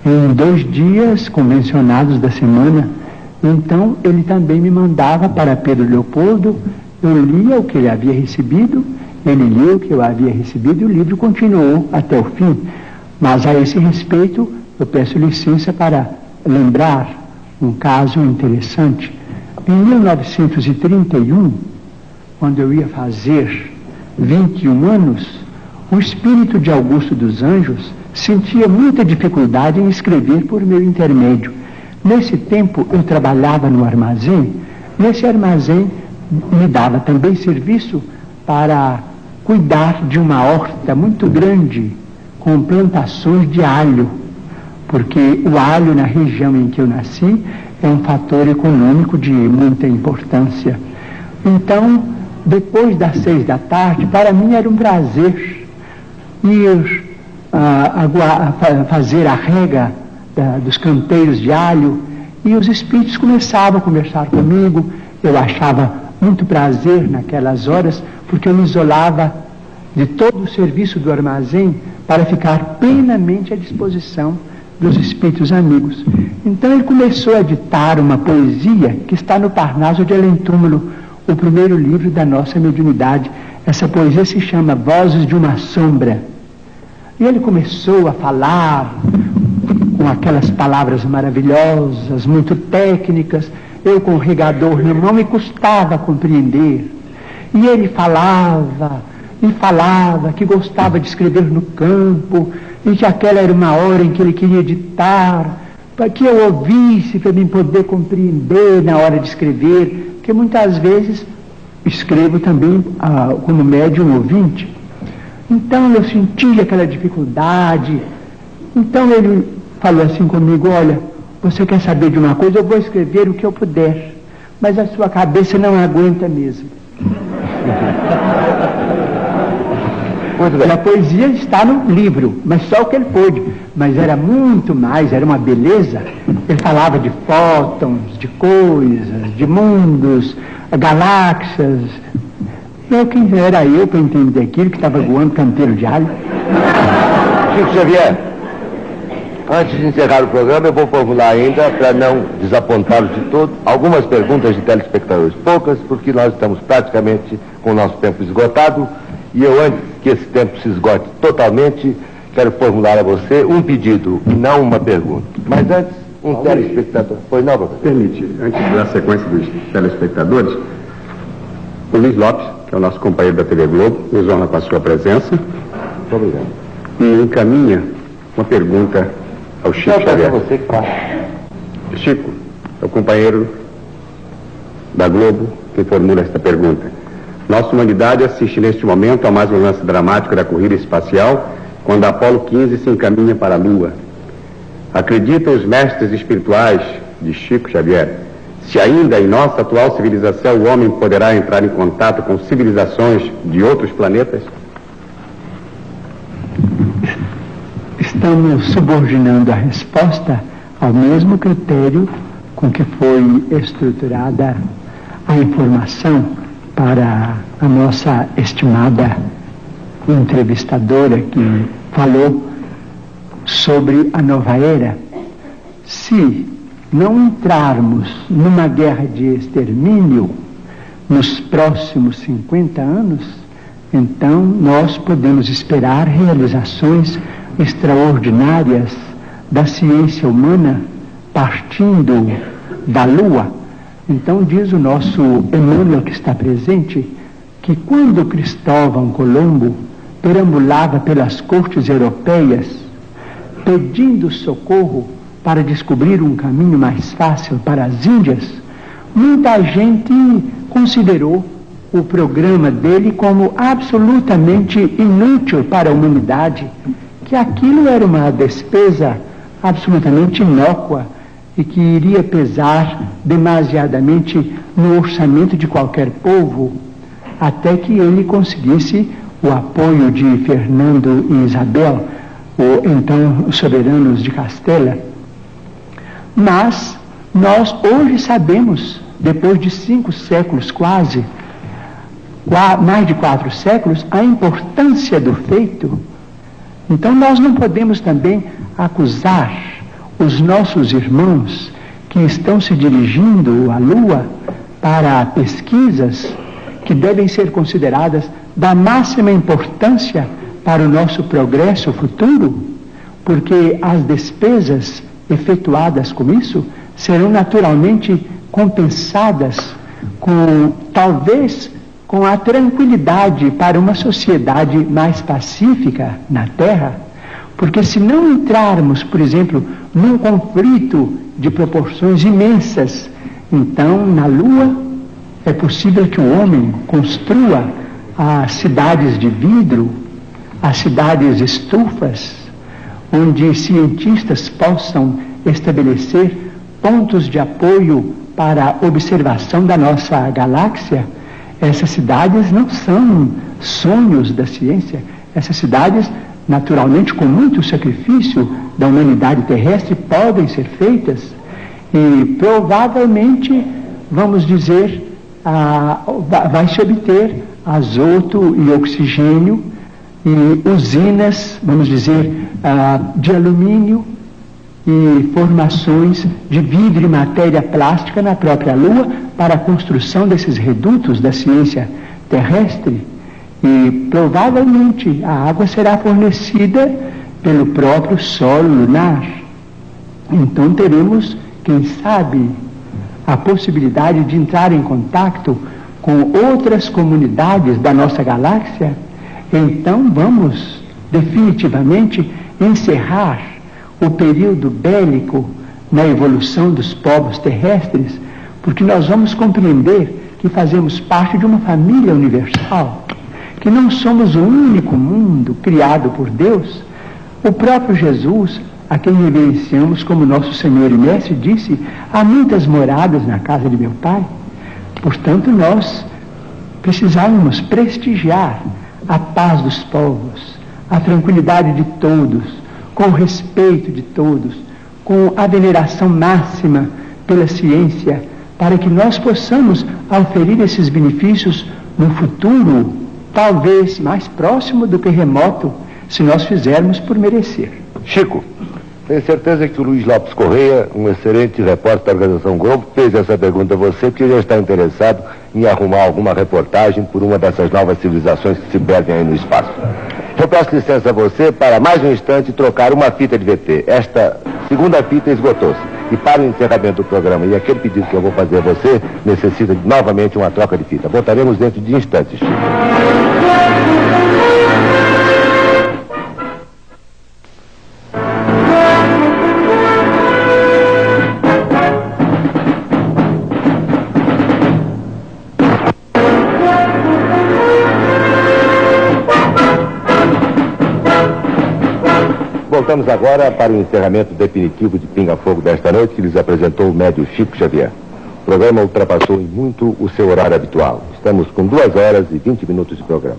em 2 dias convencionados da semana. Então ele também me mandava para Pedro Leopoldo, eu lia o que ele havia recebido, ele lia o que eu havia recebido e o livro continuou até o fim. Mas a esse respeito eu peço licença para lembrar um caso interessante. Em 1931, quando eu ia fazer 21 anos, o espírito de Augusto dos Anjos sentia muita dificuldade em escrever por meu intermédio. Nesse tempo eu trabalhava no armazém. Nesse armazém me dava também serviço para cuidar de uma horta muito grande com plantações de alho, porque o alho na região em que eu nasci é um fator econômico de muita importância. Então, depois das 6 da tarde, para mim era um prazer ir fazer a rega dos canteiros de alho, e os espíritos começavam a conversar comigo. Eu achava muito prazer naquelas horas, porque eu me isolava de todo o serviço do armazém para ficar plenamente à disposição dos espíritos amigos. Então ele começou a ditar uma poesia que está no Parnaso de Além-Túmulo, o primeiro livro da nossa mediunidade. Essa poesia se chama Vozes de uma Sombra. E ele começou a falar com aquelas palavras maravilhosas, muito técnicas. Eu com o regador na mão me custava compreender. E ele falava e falava que gostava de escrever no campo e que aquela era uma hora em que ele queria ditar, para que eu ouvisse, para mim poder compreender na hora de escrever, porque muitas vezes escrevo também como médium ouvinte. Então eu sentia aquela dificuldade. Então ele falou assim comigo: olha, você quer saber de uma coisa? Eu vou escrever o que eu puder, mas a sua cabeça não aguenta mesmo. A poesia está no livro, mas só o que ele pôde. Mas era muito mais, era uma beleza. Ele falava de fótons, de coisas, de mundos, galáxias. Quem era eu para entender aquilo que estava voando canteiro de alho? Chico Xavier, antes de encerrar o programa, eu vou formular ainda, para não desapontá-los de todo, algumas perguntas de telespectadores. Poucas, porque nós estamos praticamente com o nosso tempo esgotado, e eu, antes que esse tempo se esgote totalmente, quero formular a você um pedido e não uma pergunta. Mas antes, um telespectador. Pois não, professor? Permite, antes da sequência dos telespectadores, o Luiz Lopes, que é o nosso companheiro da TV Globo, nos honra com a sua presença. Muito obrigado. E encaminha uma pergunta ao Chico Xavier. Você que faz. Chico, é o companheiro da Globo que formula esta pergunta. Nossa humanidade assiste neste momento a mais um lance dramático da corrida espacial, quando a Apolo 15 se encaminha para a Lua. Acreditam os mestres espirituais de Chico Xavier se ainda em nossa atual civilização o homem poderá entrar em contato com civilizações de outros planetas? Estamos subordinando a resposta ao mesmo critério com que foi estruturada a informação para a nossa estimada entrevistadora que falou sobre a nova era. Se não entrarmos numa guerra de extermínio nos próximos 50 anos, então nós podemos esperar realizações extraordinárias da ciência humana partindo da Lua. Então diz o nosso Emmanuel, que está presente, que quando Cristóvão Colombo perambulava pelas cortes europeias pedindo socorro para descobrir um caminho mais fácil para as Índias, muita gente considerou o programa dele como absolutamente inútil para a humanidade, que aquilo era uma despesa absolutamente inócua e que iria pesar demasiadamente no orçamento de qualquer povo, até que ele conseguisse o apoio de Fernando e Isabel, então os soberanos de Castela. Mas nós hoje sabemos, depois de 5 séculos quase, mais de 4 séculos, a importância do feito. Então nós não podemos também acusar os nossos irmãos que estão se dirigindo à Lua para pesquisas que devem ser consideradas da máxima importância para o nosso progresso futuro, porque as despesas efetuadas com isso serão naturalmente compensadas talvez com a tranquilidade para uma sociedade mais pacífica na Terra, porque se não entrarmos, por exemplo, num conflito de proporções imensas, então na Lua é possível que o homem construa as cidades de vidro, as cidades estufas, onde cientistas possam estabelecer pontos de apoio para a observação da nossa galáxia. Essas cidades não são sonhos da ciência, essas cidades, naturalmente, com muito sacrifício da humanidade terrestre, podem ser feitas e provavelmente, vamos dizer, vai se obter azoto e oxigênio e usinas, vamos dizer, de alumínio e formações de vidro e matéria plástica na própria Lua para a construção desses redutos da ciência terrestre. E provavelmente a água será fornecida pelo próprio solo lunar. Então teremos, quem sabe, a possibilidade de entrar em contato com outras comunidades da nossa galáxia. Então vamos definitivamente encerrar o período bélico na evolução dos povos terrestres, porque nós vamos compreender que fazemos parte de uma família universal, que não somos o único mundo criado por Deus. O próprio Jesus, a quem reverenciamos como nosso Senhor e Mestre, disse: há muitas moradas na casa de meu Pai. Portanto, nós precisamos prestigiar a paz dos povos, a tranquilidade de todos, com o respeito de todos, com a veneração máxima pela ciência, para que nós possamos auferir esses benefícios no futuro, talvez mais próximo do que remoto, se nós fizermos por merecer. Chico, tenho certeza que o Luiz Lopes Correia, um excelente repórter da Organização Globo, fez essa pergunta a você porque já está interessado em arrumar alguma reportagem por uma dessas novas civilizações que se perdem aí no espaço. Eu peço licença a você para mais um instante trocar uma fita de VT. Esta segunda fita esgotou-se. E para o encerramento do programa e aquele pedido que eu vou fazer a você, necessita novamente uma troca de fita. Voltaremos dentro de instantes, Chico. Voltamos agora para o encerramento definitivo de Pinga Fogo desta noite, que lhes apresentou o médio Chico Xavier. O programa ultrapassou em muito o seu horário habitual. Estamos com 2 horas e 20 minutos de programa.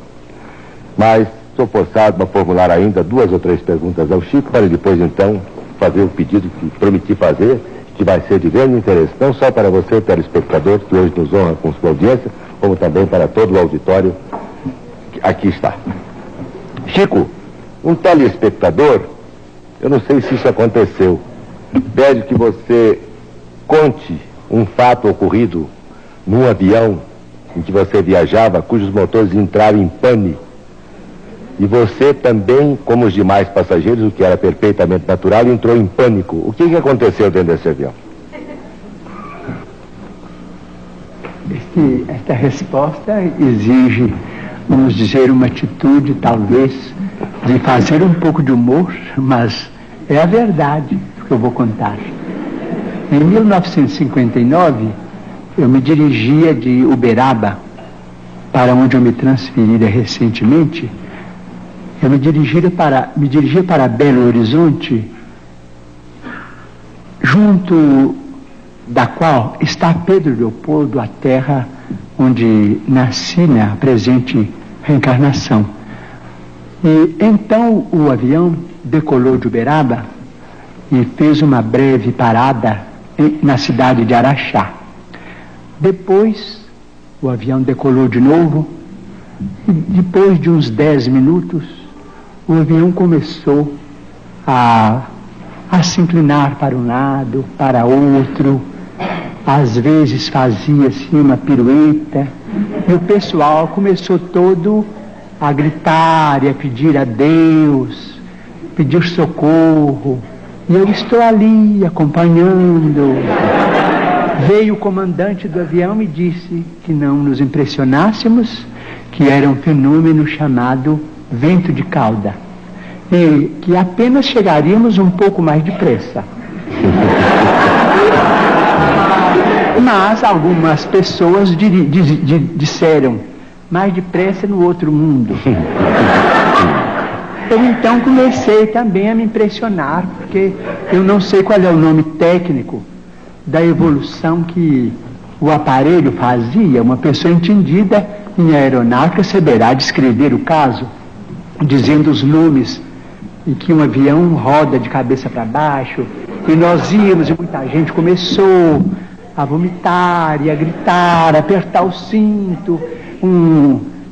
Mas sou forçado a formular ainda 2 ou 3 perguntas ao Chico, para depois, então, fazer o pedido que prometi fazer, que vai ser de grande interesse, não só para você, telespectador, que hoje nos honra com sua audiência, como também para todo o auditório que aqui está. Chico, um telespectador, eu não sei se isso aconteceu, pede que você conte um fato ocorrido num avião em que você viajava, cujos motores entraram em pane E você também, como os demais passageiros, o que era perfeitamente natural, entrou em pânico. O que aconteceu dentro desse avião? Esta resposta exige, vamos dizer, uma atitude, talvez, de fazer um pouco de humor, mas é a verdade que eu vou contar. Em 1959, eu me dirigia de Uberaba, para onde eu me transferira recentemente. Eu me dirigia para Belo Horizonte, junto da qual está Pedro Leopoldo, a terra onde nasci na presente reencarnação. E então o avião decolou de Uberaba e fez uma breve parada na cidade de Araxá. Depois o avião decolou de novo e depois de uns 10 minutos o avião começou a se inclinar para um lado, para outro. Às vezes fazia assim uma pirueta, e o pessoal começou todo a gritar e a pedir a Deus, pedir socorro, e eu estou ali acompanhando. Veio o comandante do avião e disse que não nos impressionássemos, que era um fenômeno chamado vento de cauda, e que apenas chegaríamos um pouco mais depressa. Mas algumas pessoas disseram, mais depressa no outro mundo. Eu então comecei também a me impressionar, porque eu não sei qual é o nome técnico da evolução que o aparelho fazia. Uma pessoa entendida em aeronáutica saberá descrever o caso, dizendo os nomes em que um avião roda de cabeça para baixo, e nós íamos e muita gente começou a vomitar e a gritar, a apertar o cinto.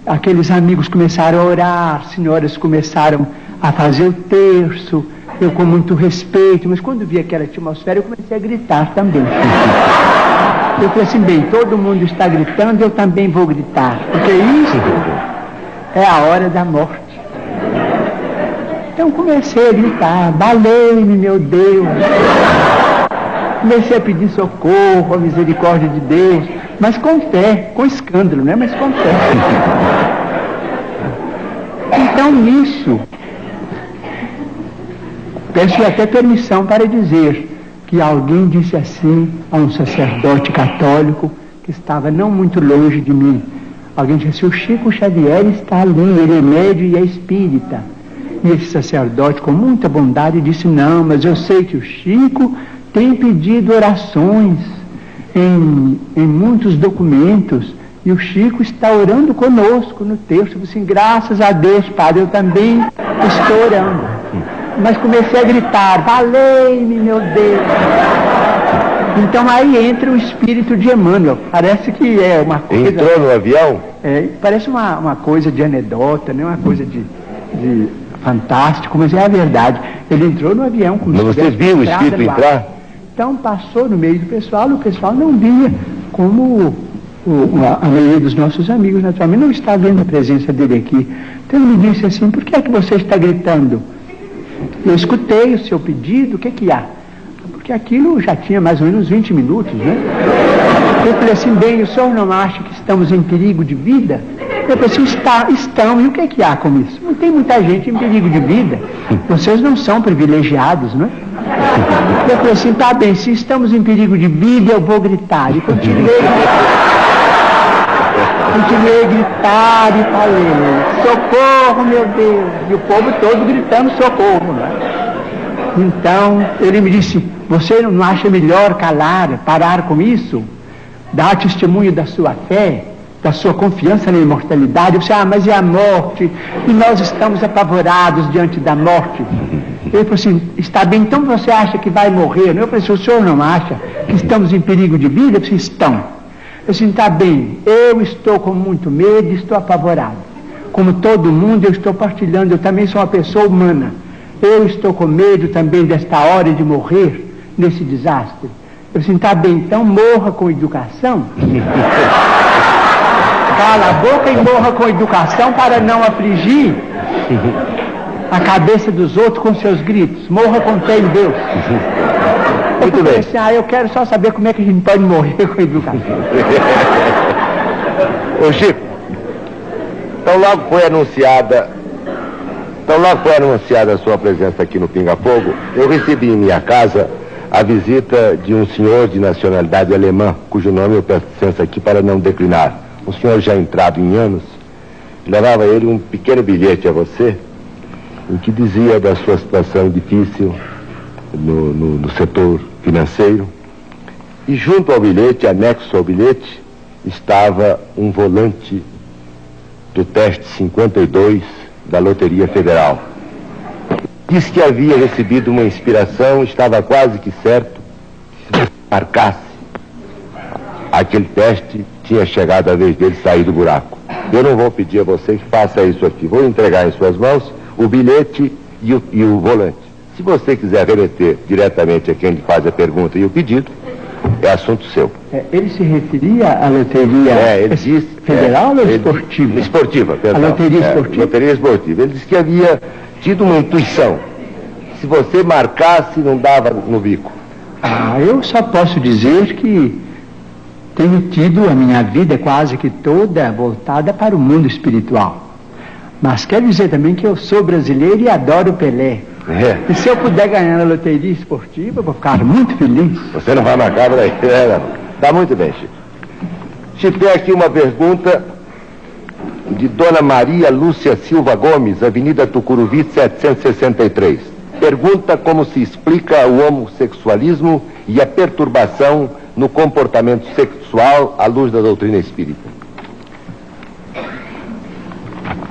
Aqueles amigos começaram a orar, senhoras começaram a fazer o terço, eu com muito respeito, mas quando vi aquela atmosfera eu comecei a gritar também. Eu falei assim, bem, todo mundo está gritando, eu também vou gritar, porque isso é a hora da morte. Então comecei a gritar, valei-me, meu Deus. Comecei a pedir socorro, a misericórdia de Deus, mas com fé, com escândalo, né? Mas com fé. Então nisso, peço até permissão para dizer que alguém disse assim a um sacerdote católico que estava não muito longe de mim. Alguém disse assim, o Chico Xavier está ali, ele é médium e é espírita. E esse sacerdote, com muita bondade, disse, não, mas eu sei que o Chico tem pedido orações em muitos documentos, e o Chico está orando conosco no texto. Eu disse assim, graças a Deus, Padre, eu também estou orando. Mas comecei a gritar, valei-me, meu Deus. Então aí entra o espírito de Emmanuel. Parece que é uma coisa... Entrou no avião? Parece uma coisa de anedota, né? Uma coisa de fantástico, mas é a verdade. Ele entrou no avião. Mas você viu o espírito entrar? Então passou no meio do pessoal, o pessoal não via, como a maioria dos nossos amigos, naturalmente, não está vendo a presença dele aqui. Então ele me disse assim, por que é que você está gritando? Eu escutei o seu pedido, o que é que há? Porque aquilo já tinha mais ou menos 20 minutos, né? Eu falei assim, bem, o senhor não acha que estamos em perigo de vida? Eu falei assim, estão, e o que é que há com isso? Não tem muita gente em perigo de vida. Vocês não são privilegiados, não é? Eu falei assim, tá bem, se estamos em perigo de vida, eu vou gritar. E continuei a gritar e falei, socorro, meu Deus. E o povo todo gritando socorro, né? Então, ele me disse, você não acha melhor parar com isso? Dar testemunho da sua fé, da sua confiança na imortalidade? Eu disse, mas e a morte? E nós estamos apavorados diante da morte. Ele falou assim, está bem, então você acha que vai morrer? Eu falei assim, o senhor não acha que estamos em perigo de vida? Eu disse, estão. Eu disse, está bem, eu estou com muito medo e estou apavorado. Como todo mundo, eu estou partilhando, eu também sou uma pessoa humana. Eu estou com medo também desta hora de morrer nesse desastre. Eu disse, está bem, então morra com educação. Cala a boca e morra com educação para não afligir a cabeça dos outros com seus gritos. Morra com fé em Deus. Muito bem. Assim, eu quero só saber como é que a gente pode morrer com educação. Ô Chico, então logo foi anunciada a sua presença aqui no Pinga Fogo, eu recebi em minha casa a visita de um senhor de nacionalidade alemã, cujo nome eu peço licença aqui para não declinar. Um senhor já entrado em anos, levava ele um pequeno bilhete a você, em que dizia da sua situação difícil no setor financeiro. E junto ao bilhete, anexo ao bilhete, estava um volante do teste 52 da Loteria Federal. Diz que havia recebido uma inspiração, estava quase que certo que se marcasse aquele teste, tinha chegado a vez dele sair do buraco. Eu não vou pedir a você que faça isso aqui, vou entregar em suas mãos o bilhete e o volante. Se você quiser remeter diretamente a quem lhe faz a pergunta e o pedido, é assunto seu. Ele se referia à loteria federal ou esportiva? Esportiva, perdão. A loteria esportiva? Loteria esportiva. Ele disse que havia tido uma intuição. Se você marcasse, não dava no bico. Eu só posso dizer que tenho tido a minha vida quase que toda voltada para o mundo espiritual. Mas quero dizer também que eu sou brasileiro e adoro Pelé. E se eu puder ganhar na loteria esportiva, eu vou ficar muito feliz. Você não vai marcar por aí, né? Tá muito bem, Chico. Chico, tem aqui uma pergunta de Dona Maria Lúcia Silva Gomes, Avenida Tucuruvi, 763. Pergunta como se explica o homossexualismo e a perturbação no comportamento sexual à luz da doutrina espírita.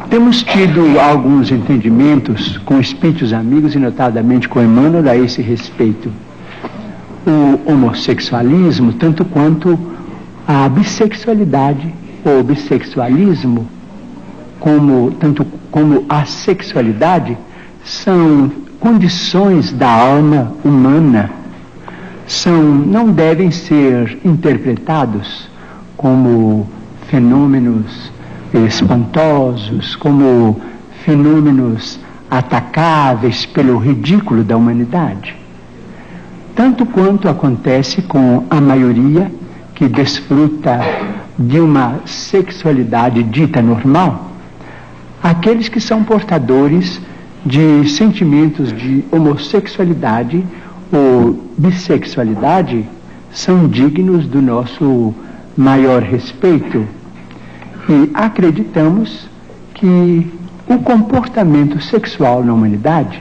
Temos tido alguns entendimentos com espíritos amigos e notadamente com Emmanuel a esse respeito. O homossexualismo, tanto quanto a bissexualidade ou bissexualismo, tanto como a sexualidade, são condições da alma humana, não devem ser interpretados como fenômenos espantosos, como fenômenos atacáveis pelo ridículo da humanidade. Tanto quanto acontece com a maioria que desfruta de uma sexualidade dita normal, aqueles que são portadores de sentimentos de homossexualidade ou bissexualidade são dignos do nosso maior respeito. E acreditamos que o comportamento sexual na humanidade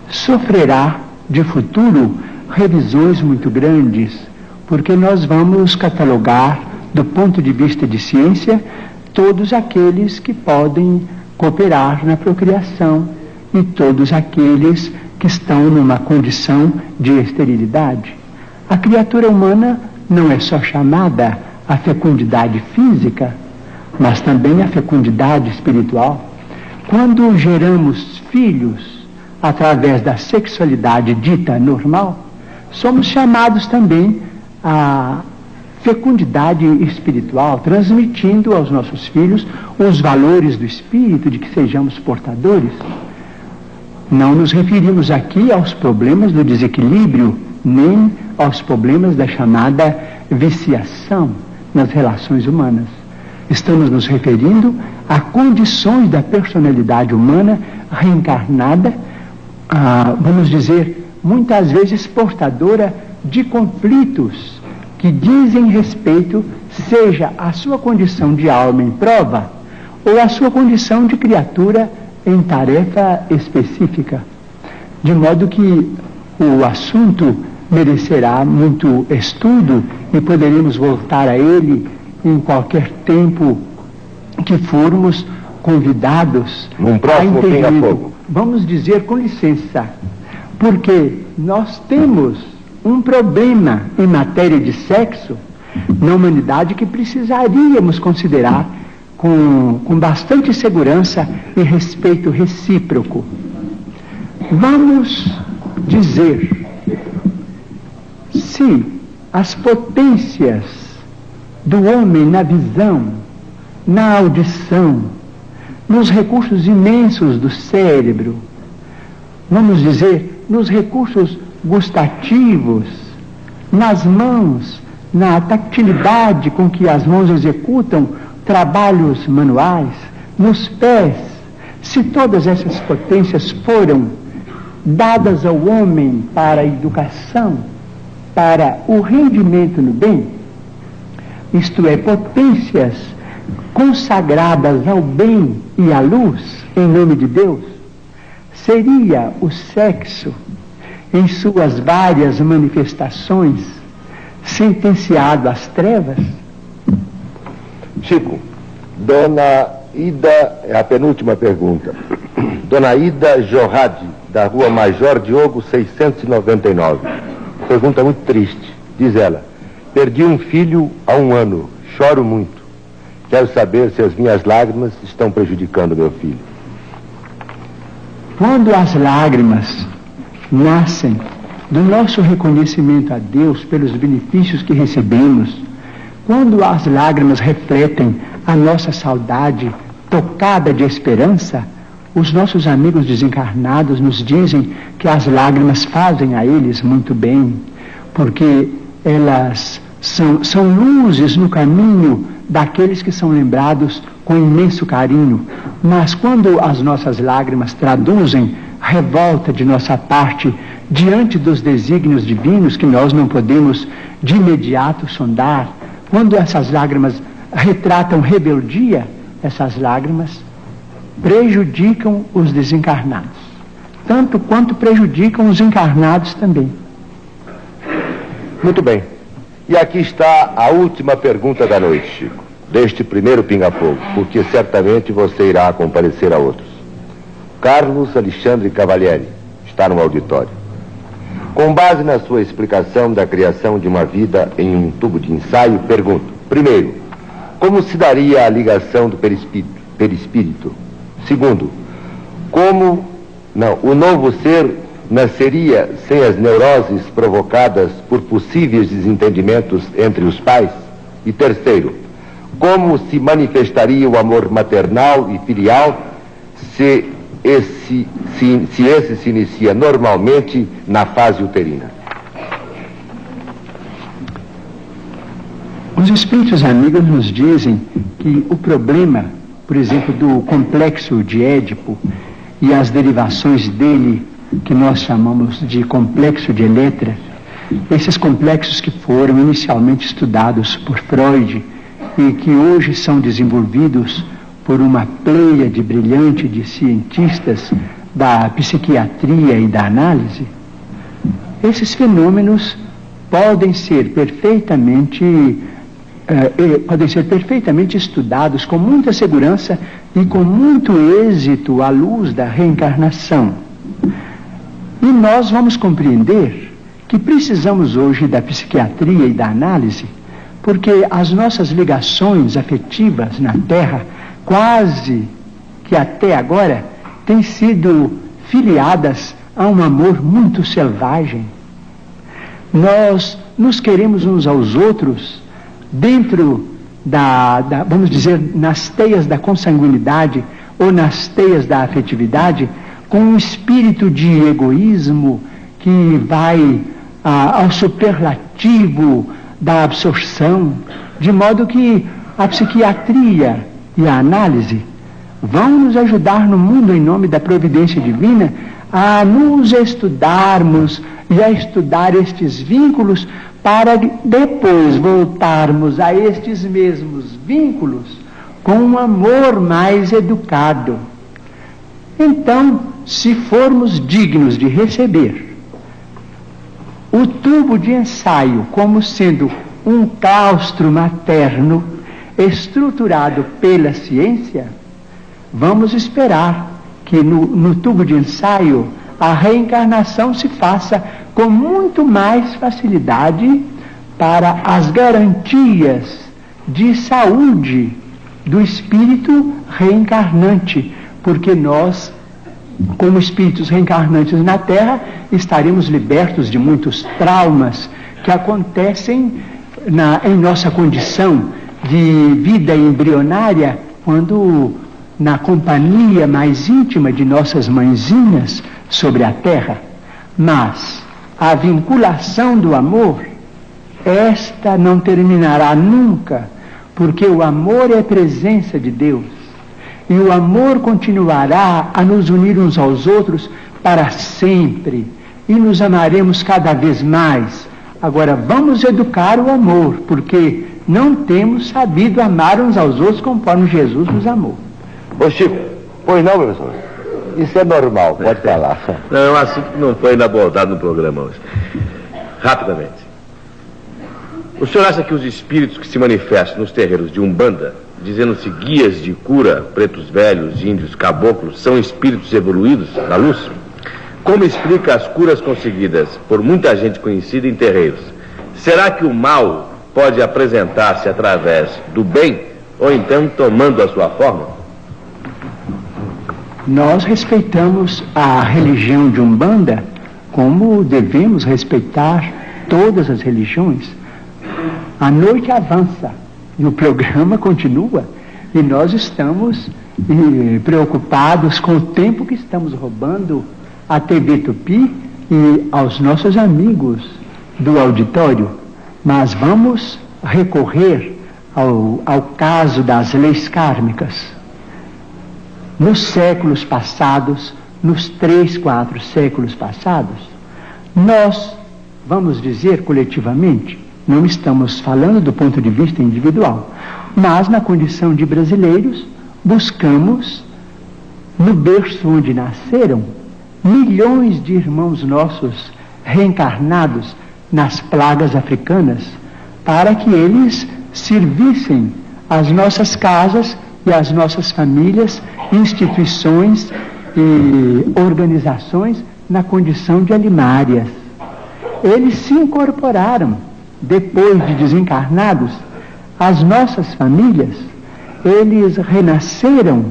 sofrerá de futuro revisões muito grandes, porque nós vamos catalogar, do ponto de vista de ciência, todos aqueles que podem cooperar na procriação e todos aqueles que estão numa condição de esterilidade. A criatura humana não é só chamada à fecundidade física, mas também a fecundidade espiritual. Quando geramos filhos através da sexualidade dita normal, somos chamados também à fecundidade espiritual, transmitindo aos nossos filhos os valores do espírito, de que sejamos portadores. Não nos referimos aqui aos problemas do desequilíbrio, nem aos problemas da chamada viciação nas relações humanas. Estamos nos referindo a condições da personalidade humana reencarnada, vamos dizer, muitas vezes portadora de conflitos que dizem respeito, seja a sua condição de alma em prova, ou a sua condição de criatura em tarefa específica. De modo que o assunto merecerá muito estudo e poderemos voltar a ele em qualquer tempo que formos convidados num próximo Pinga Fogo. Vamos dizer com licença, porque nós temos um problema em matéria de sexo na humanidade que precisaríamos considerar com bastante segurança e respeito recíproco. Vamos dizer, se as potências do homem na visão, na audição, nos recursos imensos do cérebro, vamos dizer, nos recursos gustativos, nas mãos, na tactilidade com que as mãos executam trabalhos manuais, nos pés, se todas essas potências foram dadas ao homem para a educação, para o rendimento no bem, isto é, potências consagradas ao bem e à luz, em nome de Deus, seria o sexo, em suas várias manifestações, sentenciado às trevas? Chico, Dona Ida, é a penúltima pergunta. Dona Ida Jorrade, da Rua Major Diogo 699. Pergunta muito triste. Diz ela: perdi um filho há 1 ano, choro muito. Quero saber se as minhas lágrimas estão prejudicando meu filho. Quando as lágrimas nascem do nosso reconhecimento a Deus pelos benefícios que recebemos, quando as lágrimas refletem a nossa saudade tocada de esperança, os nossos amigos desencarnados nos dizem que as lágrimas fazem a eles muito bem, porque elas são luzes no caminho daqueles que são lembrados com imenso carinho. Mas quando as nossas lágrimas traduzem revolta de nossa parte diante dos desígnios divinos que nós não podemos de imediato sondar, quando essas lágrimas retratam rebeldia, essas lágrimas prejudicam os desencarnados, tanto quanto prejudicam os encarnados também. Muito bem. E aqui está a última pergunta da noite, Chico, deste primeiro pinga-fogo, porque certamente você irá comparecer a outros. Carlos Alexandre Cavalieri está no auditório. Com base na sua explicação da criação de uma vida em um tubo de ensaio, pergunto: primeiro, como se daria a ligação do perispírito? Segundo, o novo ser nasceria sem as neuroses provocadas por possíveis desentendimentos entre os pais? E terceiro, como se manifestaria o amor maternal e filial se esse se inicia normalmente na fase uterina? Os espíritos amigos nos dizem que o problema, por exemplo, do complexo de Édipo e as derivações dele, que nós chamamos de complexo de Eletra, esses complexos que foram inicialmente estudados por Freud e que hoje são desenvolvidos por uma pleiade brilhante de cientistas da psiquiatria e da análise, esses fenômenos podem ser perfeitamente estudados com muita segurança e com muito êxito à luz da reencarnação. E nós vamos compreender que precisamos hoje da psiquiatria e da análise, porque as nossas ligações afetivas na Terra, quase que até agora, têm sido filiadas a um amor muito selvagem. Nós nos queremos uns aos outros dentro vamos dizer, nas teias da consanguinidade ou nas teias da afetividade, com um espírito de egoísmo que vai ao superlativo da absorção, de modo que a psiquiatria e a análise vão nos ajudar no mundo, em nome da providência divina, a nos estudarmos e a estudar estes vínculos para depois voltarmos a estes mesmos vínculos com um amor mais educado. Então, se formos dignos de receber o tubo de ensaio como sendo um claustro materno estruturado pela ciência, vamos esperar que no tubo de ensaio a reencarnação se faça com muito mais facilidade para as garantias de saúde do espírito reencarnante, porque nós, como espíritos reencarnantes na Terra, estaremos libertos de muitos traumas que acontecem em nossa condição de vida embrionária, quando na companhia mais íntima de nossas mãezinhas sobre a terra, mas a vinculação do amor, esta não terminará nunca, porque o amor é presença de Deus, e o amor continuará a nos unir uns aos outros para sempre, e nos amaremos cada vez mais. Agora, vamos educar o amor, porque não temos sabido amar uns aos outros conforme Jesus nos amou. Ô Chico, pois não, professor? Isso é normal, pode falar. Não, é um assunto que não foi ainda abordado no programa hoje. Rapidamente. O senhor acha que os espíritos que se manifestam nos terreiros de Umbanda, dizendo-se guias de cura, pretos velhos, índios, caboclos, são espíritos evoluídos da luz? Como explica as curas conseguidas por muita gente conhecida em terreiros? Será que o mal pode apresentar-se através do bem, ou então tomando a sua forma? Nós respeitamos a religião de Umbanda como devemos respeitar todas as religiões. A noite avança e o programa continua, e nós estamos preocupados com o tempo que estamos roubando à TV Tupi e aos nossos amigos do auditório. Mas vamos recorrer ao caso das leis kármicas. Nos séculos passados, nos 3, 4 séculos passados, nós, vamos dizer coletivamente, não estamos falando do ponto de vista individual, mas na condição de brasileiros, buscamos, no berço onde nasceram, milhões de irmãos nossos reencarnados nas plagas africanas, para que eles servissem as nossas casas e as nossas famílias, instituições e organizações na condição de alimárias. Eles se incorporaram, depois de desencarnados, as nossas famílias. Eles renasceram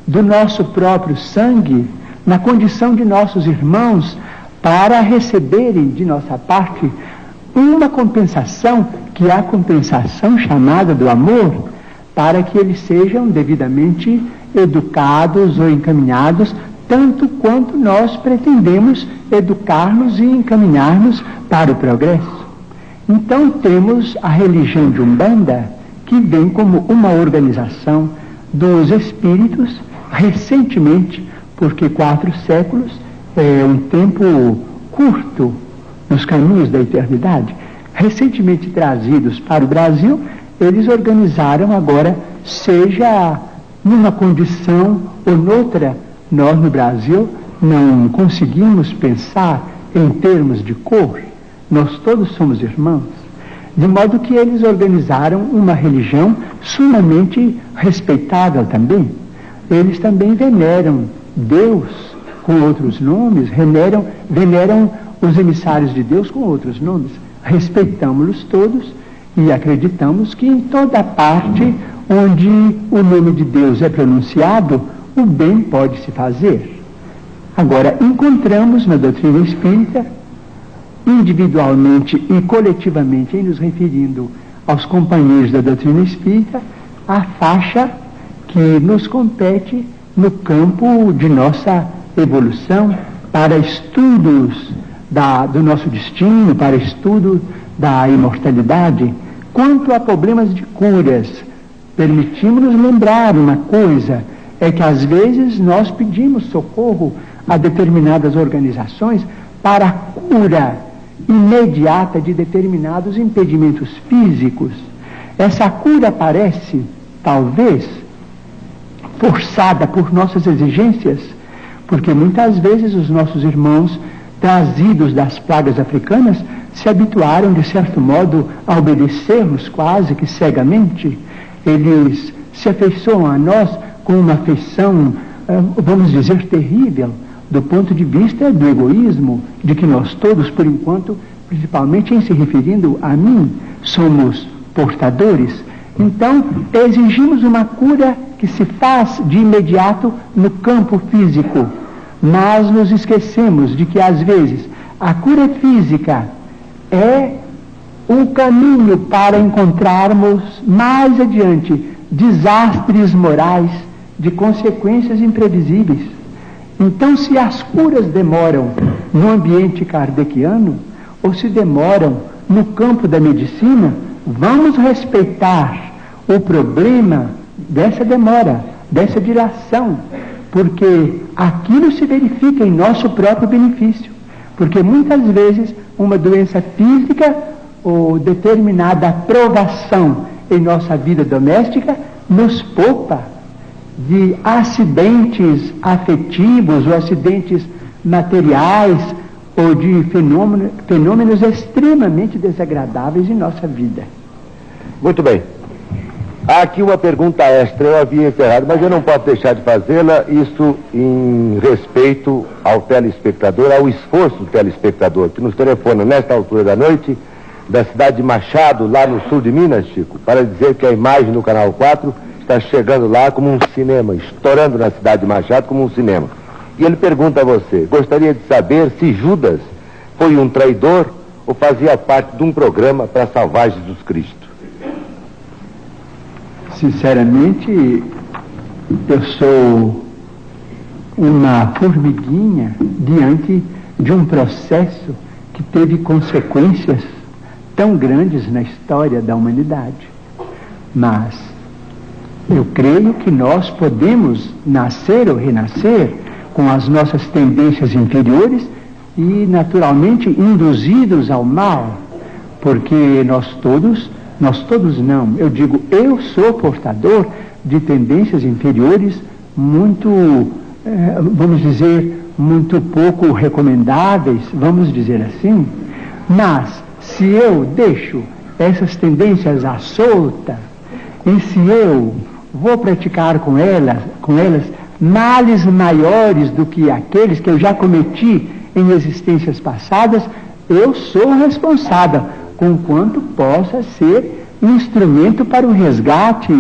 do nosso próprio sangue, na condição de nossos irmãos, para receberem de nossa parte uma compensação, que é a compensação chamada do amor, para que eles sejam devidamente educados ou encaminhados, tanto quanto nós pretendemos educar-nos e encaminhar-nos para o progresso. Então temos a religião de Umbanda, que vem como uma organização dos espíritos, recentemente, porque 4 séculos é um tempo curto nos caminhos da eternidade, recentemente trazidos para o Brasil. Eles organizaram agora, seja numa condição ou noutra. Nós no Brasil não conseguimos pensar em termos de cor, nós todos somos irmãos, de modo que eles organizaram uma religião sumamente respeitável também. Eles também veneram Deus com outros nomes, veneram os emissários de Deus com outros nomes. Respeitamos-los todos e acreditamos que em toda parte onde o nome de Deus é pronunciado, o bem pode se fazer. Agora, encontramos na doutrina espírita, individualmente e coletivamente, em nos referindo aos companheiros da doutrina espírita, a faixa que nos compete no campo de nossa evolução, para estudos do nosso destino, para estudo da imortalidade. Quanto a problemas de curas, permitimos-nos lembrar uma coisa, é que às vezes nós pedimos socorro a determinadas organizações para a cura imediata de determinados impedimentos físicos. Essa cura parece, talvez, forçada por nossas exigências, porque muitas vezes os nossos irmãos trazidos das plagas africanas se habituaram, de certo modo, a obedecer-nos quase que cegamente. Eles se afeiçoam a nós com uma afeição, vamos dizer, terrível, do ponto de vista do egoísmo, de que nós todos, por enquanto, principalmente em se referindo a mim, somos portadores. Então, exigimos uma cura que se faz de imediato no campo físico, mas nos esquecemos de que, às vezes, a cura física é um caminho para encontrarmos mais adiante desastres morais de consequências imprevisíveis. Então, se as curas demoram no ambiente kardeciano, ou se demoram no campo da medicina, vamos respeitar o problema dessa demora, dessa dilação, porque aquilo se verifica em nosso próprio benefício. Porque muitas vezes uma doença física ou determinada provação em nossa vida doméstica nos poupa de acidentes afetivos ou acidentes materiais ou de fenômenos extremamente desagradáveis em nossa vida. Muito bem. Há aqui uma pergunta extra, eu havia encerrado, mas eu não posso deixar de fazê-la, isso em respeito ao telespectador, ao esforço do telespectador, que nos telefona nesta altura da noite, da cidade de Machado, lá no sul de Minas, Chico, para dizer que a imagem do Canal 4 está chegando lá como um cinema, estourando na cidade de Machado como um cinema. E ele pergunta a você, gostaria de saber se Judas foi um traidor ou fazia parte de um programa para salvar Jesus Cristo? Sinceramente, eu sou uma formiguinha diante de um processo que teve consequências tão grandes na história da humanidade. Mas eu creio que nós podemos nascer ou renascer com as nossas tendências inferiores e, naturalmente, induzidos ao mal, porque nós todos não, eu digo, eu sou portador de tendências inferiores muito, vamos dizer, muito pouco recomendáveis, vamos dizer assim, mas se eu deixo essas tendências à solta, e se eu vou praticar com elas males maiores do que aqueles que eu já cometi em existências passadas, eu sou responsável, conquanto possa ser instrumento para o resgate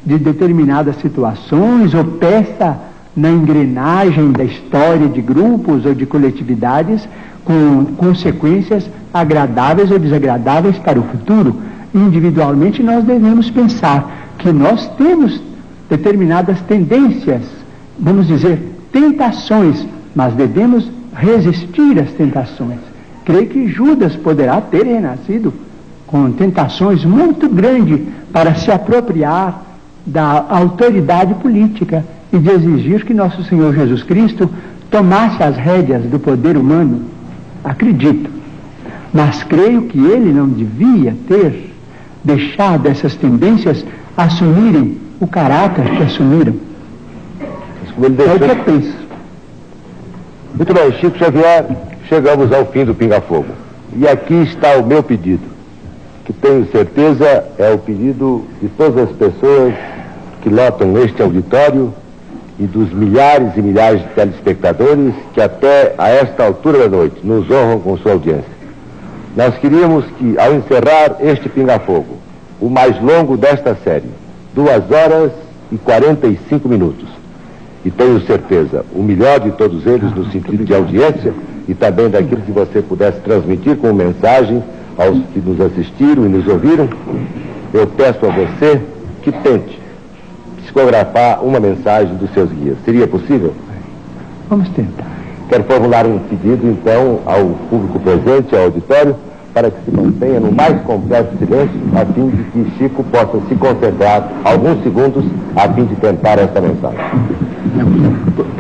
de determinadas situações ou peça na engrenagem da história de grupos ou de coletividades com consequências agradáveis ou desagradáveis para o futuro. Individualmente nós devemos pensar que nós temos determinadas tendências, vamos dizer, tentações, mas devemos resistir às tentações. Creio que Judas poderá ter renascido com tentações muito grandes para se apropriar da autoridade política e de exigir que nosso Senhor Jesus Cristo tomasse as rédeas do poder humano. Acredito. Mas creio que ele não devia ter deixado essas tendências assumirem o caráter que assumiram. É o que eu penso. Muito bem, Chico Xavier, chegamos ao fim do Pinga Fogo. E aqui está o meu pedido, que tenho certeza é o pedido de todas as pessoas que lotam este auditório e dos milhares e milhares de telespectadores que até a esta altura da noite nos honram com sua audiência. Nós queríamos que, ao encerrar este Pinga Fogo, o mais longo desta série, 2 horas e 45 minutos, e tenho certeza, o melhor de todos eles no sentido de audiência e também daquilo que você pudesse transmitir como mensagem aos que nos assistiram e nos ouviram, eu peço a você que tente psicografar uma mensagem dos seus guias. Seria possível? Vamos tentar. Quero formular um pedido, então, ao público presente, ao auditório, para que se mantenha no mais completo silêncio, a fim de que Chico possa se concentrar alguns segundos, a fim de tentar essa mensagem.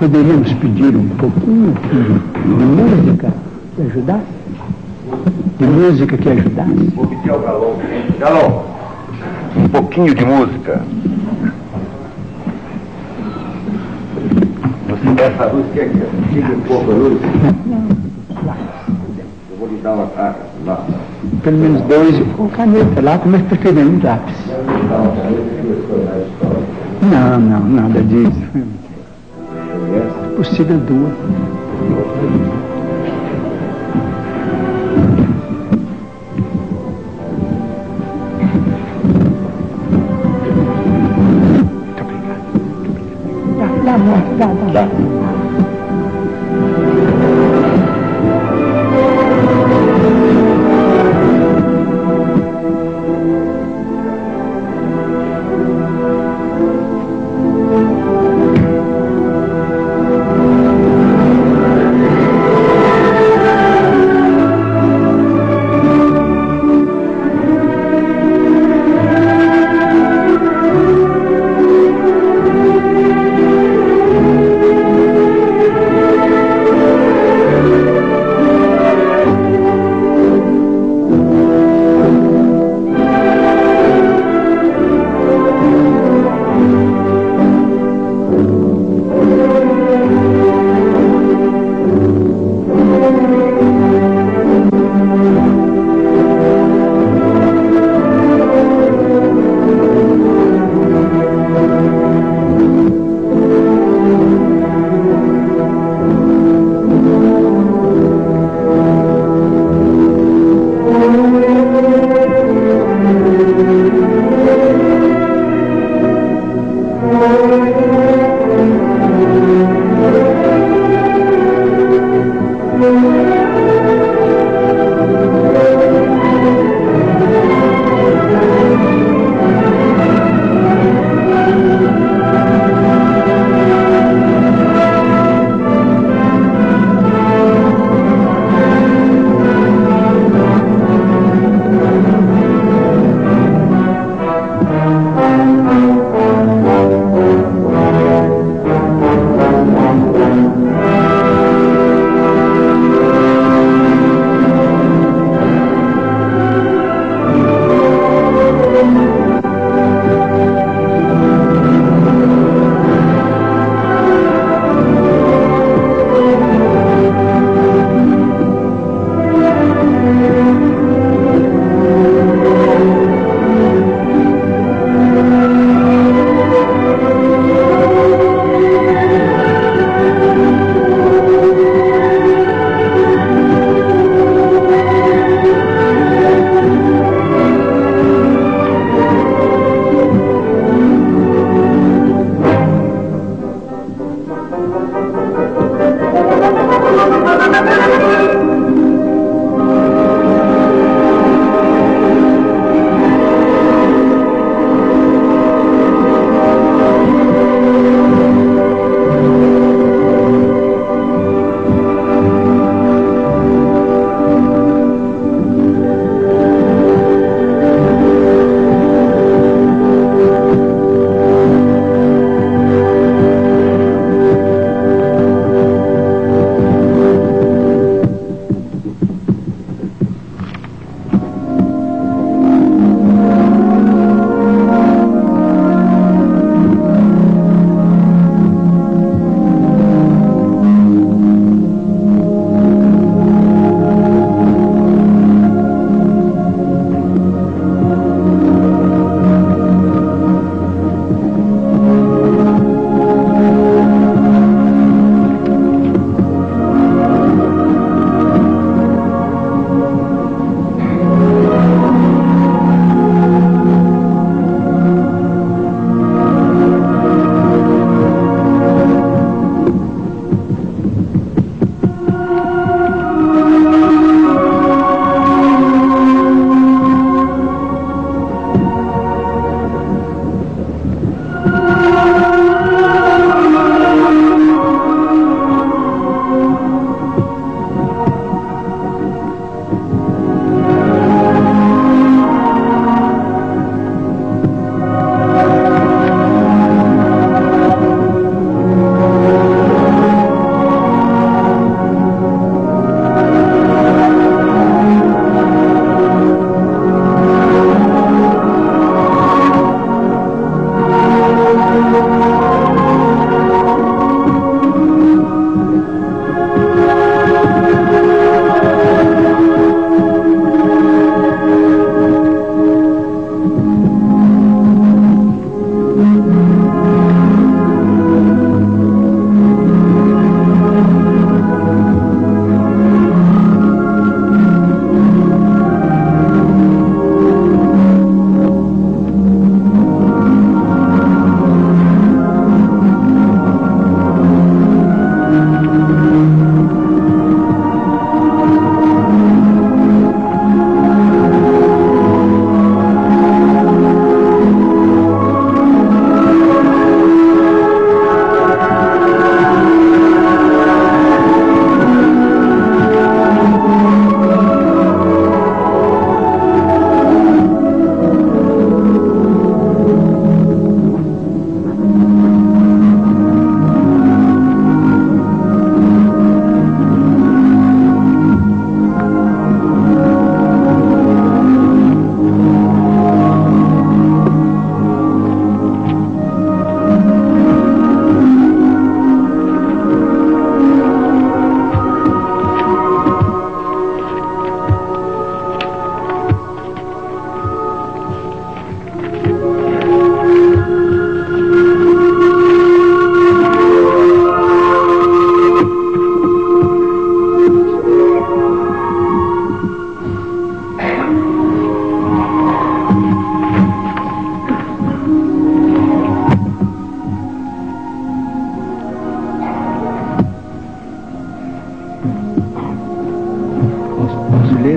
Poderíamos pedir um pouquinho de música que ajudasse? De música que ajudasse? Vou pedir ao Galon. Galon, um pouquinho de música. Você quer essa luz? Quer que siga um pouco a luz? Eu vou lhe dar uma carta. Lá. Pelo menos 2 com caneta lá, mas preferindo um lápis. Não, nada disso. Possível 2. Muito obrigado. Dá.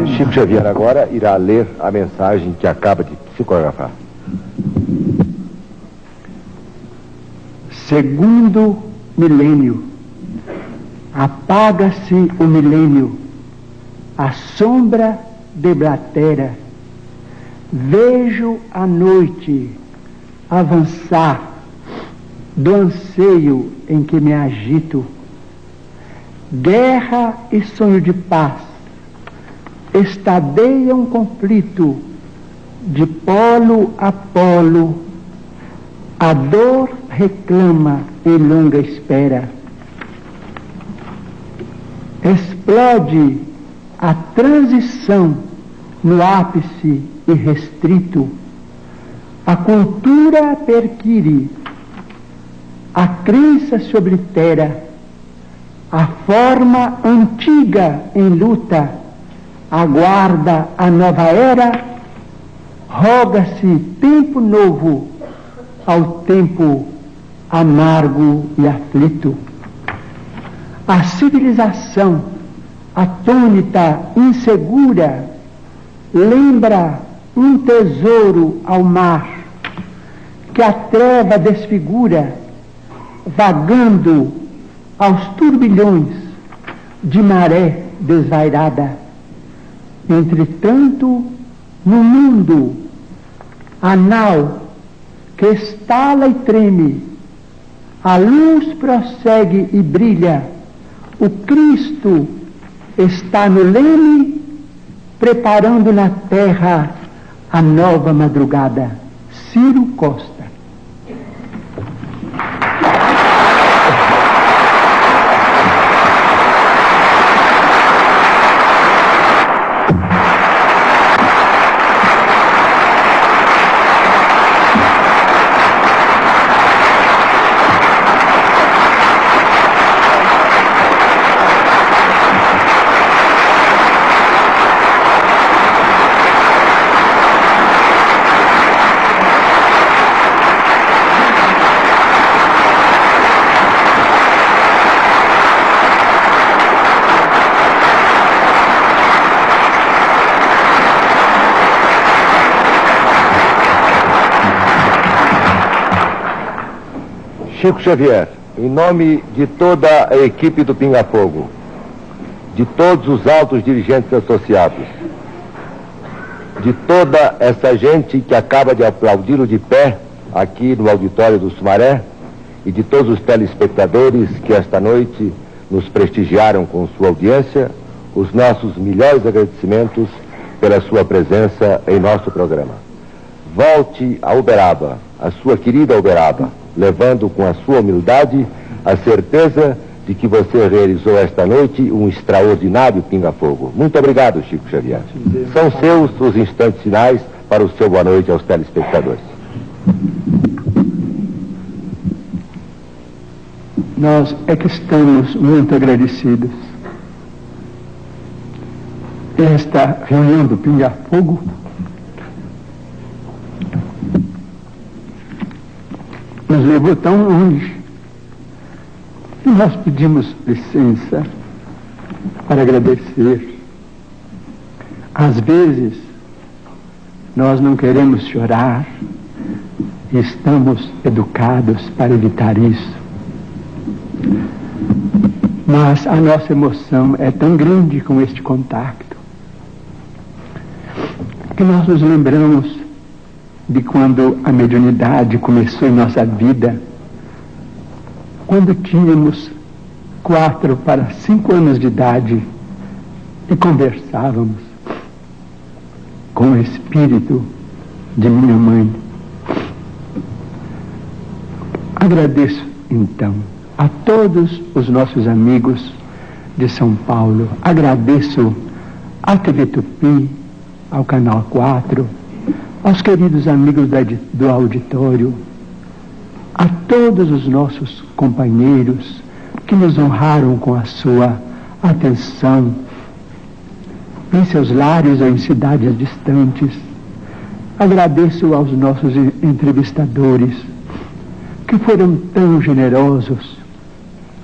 Chico Xavier agora irá ler a mensagem que acaba de psicografar. Segundo milênio. Apaga-se o milênio, a sombra deblatera. Vejo a noite avançar do anseio em que me agito. Guerra e sonho de paz estadeiam um conflito de polo a polo. A dor reclama em longa espera. Explode a transição no ápice irrestrito. A cultura perquire, a crença se oblitera. A forma antiga em luta aguarda a nova era. Roga-se tempo novo ao tempo amargo e aflito. A civilização atônita, insegura, lembra um tesouro ao mar que a treva desfigura, vagando aos turbilhões de maré desvairada. Entretanto, no mundo, a nau que estala e treme, a luz prossegue e brilha. O Cristo está no leme, preparando na terra a nova madrugada. Ciro Costa. Chico Xavier, em nome de toda a equipe do Pinga Fogo, de todos os altos dirigentes associados, de toda essa gente que acaba de aplaudi-lo de pé aqui no auditório do Sumaré, e de todos os telespectadores que esta noite nos prestigiaram com sua audiência, os nossos melhores agradecimentos pela sua presença em nosso programa. Volte a Uberaba, a sua querida Uberaba, levando com a sua humildade a certeza de que você realizou esta noite um extraordinário pinga-fogo. Muito obrigado, Chico Xavier. São seus os instantes finais para o seu boa noite aos telespectadores. Nós é que estamos muito agradecidos. Esta reunião do Pinga-Fogo nos levou tão longe que nós pedimos licença para agradecer. Às vezes, nós não queremos chorar e estamos educados para evitar isso. Mas a nossa emoção é tão grande com este contacto que nós nos lembramos de quando a mediunidade começou em nossa vida, quando tínhamos 4 para 5 anos de idade e conversávamos com o espírito de minha mãe. Agradeço, então, a todos os nossos amigos de São Paulo. Agradeço à TV Tupi, ao Canal 4, aos queridos amigos do auditório, a todos os nossos companheiros que nos honraram com a sua atenção, em seus lares ou em cidades distantes. Agradeço aos nossos entrevistadores, que foram tão generosos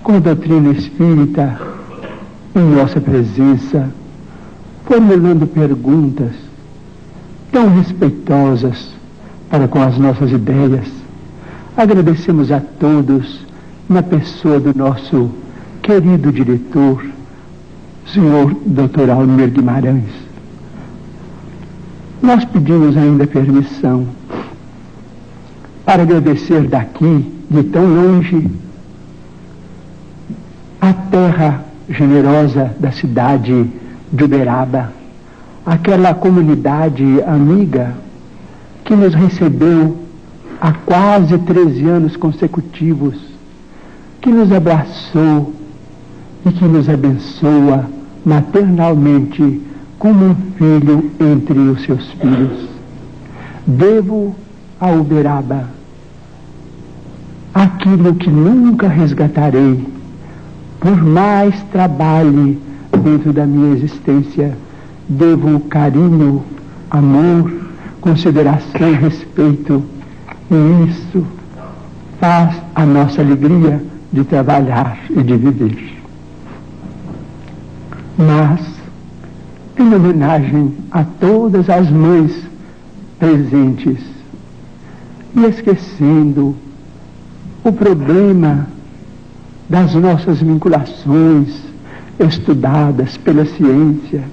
com a doutrina espírita em nossa presença, formulando perguntas tão respeitosas para com as nossas ideias. Agradecemos a todos, na pessoa do nosso querido diretor, senhor Dr. Almir Guimarães. Nós pedimos ainda permissão para agradecer daqui, de tão longe, a terra generosa da cidade de Uberaba, aquela comunidade amiga que nos recebeu há quase 13 anos consecutivos, que nos abraçou e que nos abençoa maternalmente como um filho entre os seus filhos. Devo a Uberaba aquilo que nunca resgatarei, por mais trabalhe dentro da minha existência. Devo carinho, amor, consideração, respeito, e isso faz a nossa alegria de trabalhar e de viver. Mas, em homenagem a todas as mães presentes, e esquecendo o problema das nossas vinculações estudadas pela ciência,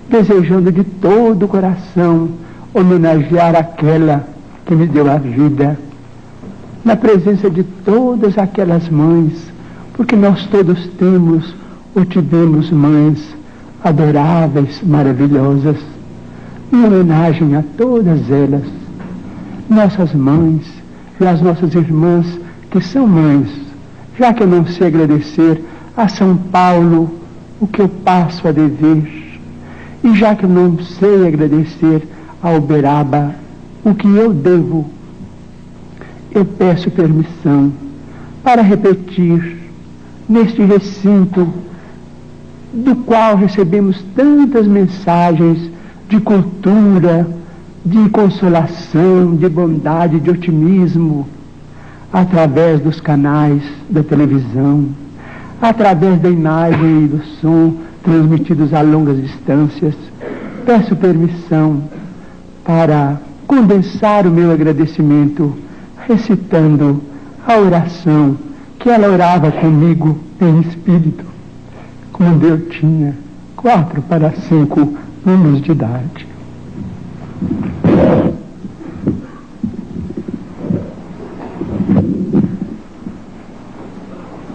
desejando de todo o coração homenagear aquela que me deu a vida, na presença de todas aquelas mães, porque nós todos temos ou tivemos mães adoráveis, maravilhosas, em homenagem a todas elas, nossas mães e as nossas irmãs que são mães, já que eu não sei agradecer a São Paulo o que eu passo a dever, e já que eu não sei agradecer a Uberaba o que eu devo, eu peço permissão para repetir neste recinto do qual recebemos tantas mensagens de cultura, de consolação, de bondade, de otimismo, através dos canais da televisão, através da imagem e do som transmitidos a longas distâncias. Peço permissão para condensar o meu agradecimento recitando a oração que ela orava comigo em espírito, quando eu tinha 4 para 5 anos de idade.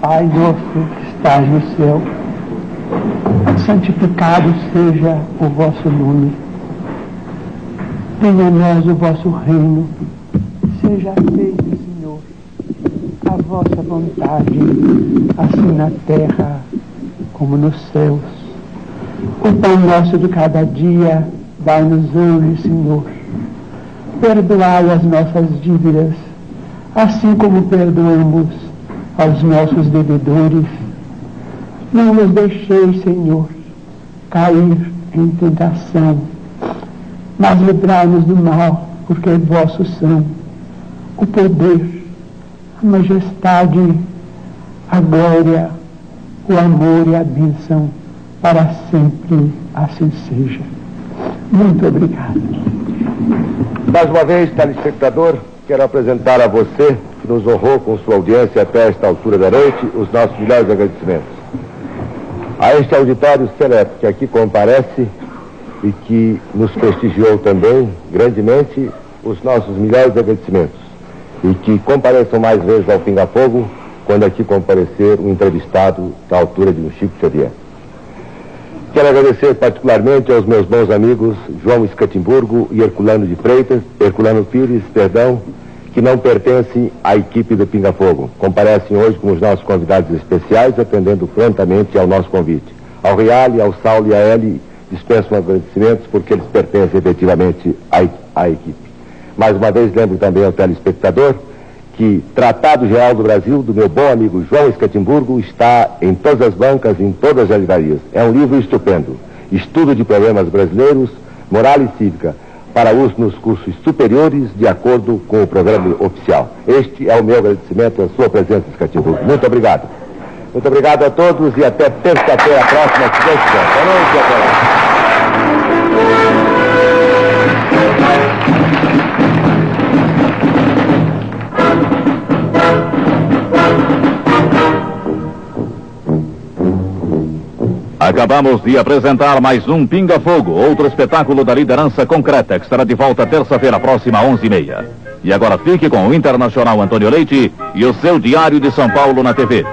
Pai nosso que estás no céu, santificado seja o vosso nome. Venha a nós o vosso reino. Seja feita, Senhor, a vossa vontade, assim na terra como nos céus. O pão nosso de cada dia dai-nos hoje, Senhor. Perdoai as nossas dívidas, assim como perdoamos aos nossos devedores. Não nos deixeis, Senhor, cair em tentação, mas livrai-nos do mal, porque vossos são o poder, a majestade, a glória, o amor e a bênção, para sempre assim seja. Muito obrigado. Mais uma vez, telespectador, quero apresentar a você, que nos honrou com sua audiência até esta altura da noite, os nossos melhores agradecimentos. A este auditório seleto que aqui comparece e que nos prestigiou também grandemente, os nossos melhores agradecimentos. E que compareçam mais vezes ao Pinga Fogo quando aqui comparecer um entrevistado da altura de um Chico Xavier. Quero agradecer particularmente aos meus bons amigos João Escatimburgo e Herculano Pires, que não pertencem à equipe do Pinga Fogo. Comparecem hoje como os nossos convidados especiais, atendendo prontamente ao nosso convite. Ao Reale, ao Saulo e a Eli, dispenso agradecimentos porque eles pertencem efetivamente à equipe. Mais uma vez lembro também ao telespectador que Tratado Geral do Brasil, do meu bom amigo João Escatimburgo, está em todas as bancas, em todas as livrarias. É um livro estupendo. Estudo de problemas brasileiros, moral e cívica, para uso nos cursos superiores, de acordo com o programa oficial. Este é o meu agradecimento à sua presença, Escatimburgo. Muito obrigado. Muito obrigado a todos e até terça-feira próxima, se Deus quiser. Boa noite e até lá. Acabamos de apresentar mais um Pinga Fogo, outro espetáculo da liderança concreta, que estará de volta terça-feira próxima, 11h30. E agora fique com o Internacional Antônio Leite e o seu Diário de São Paulo na TV.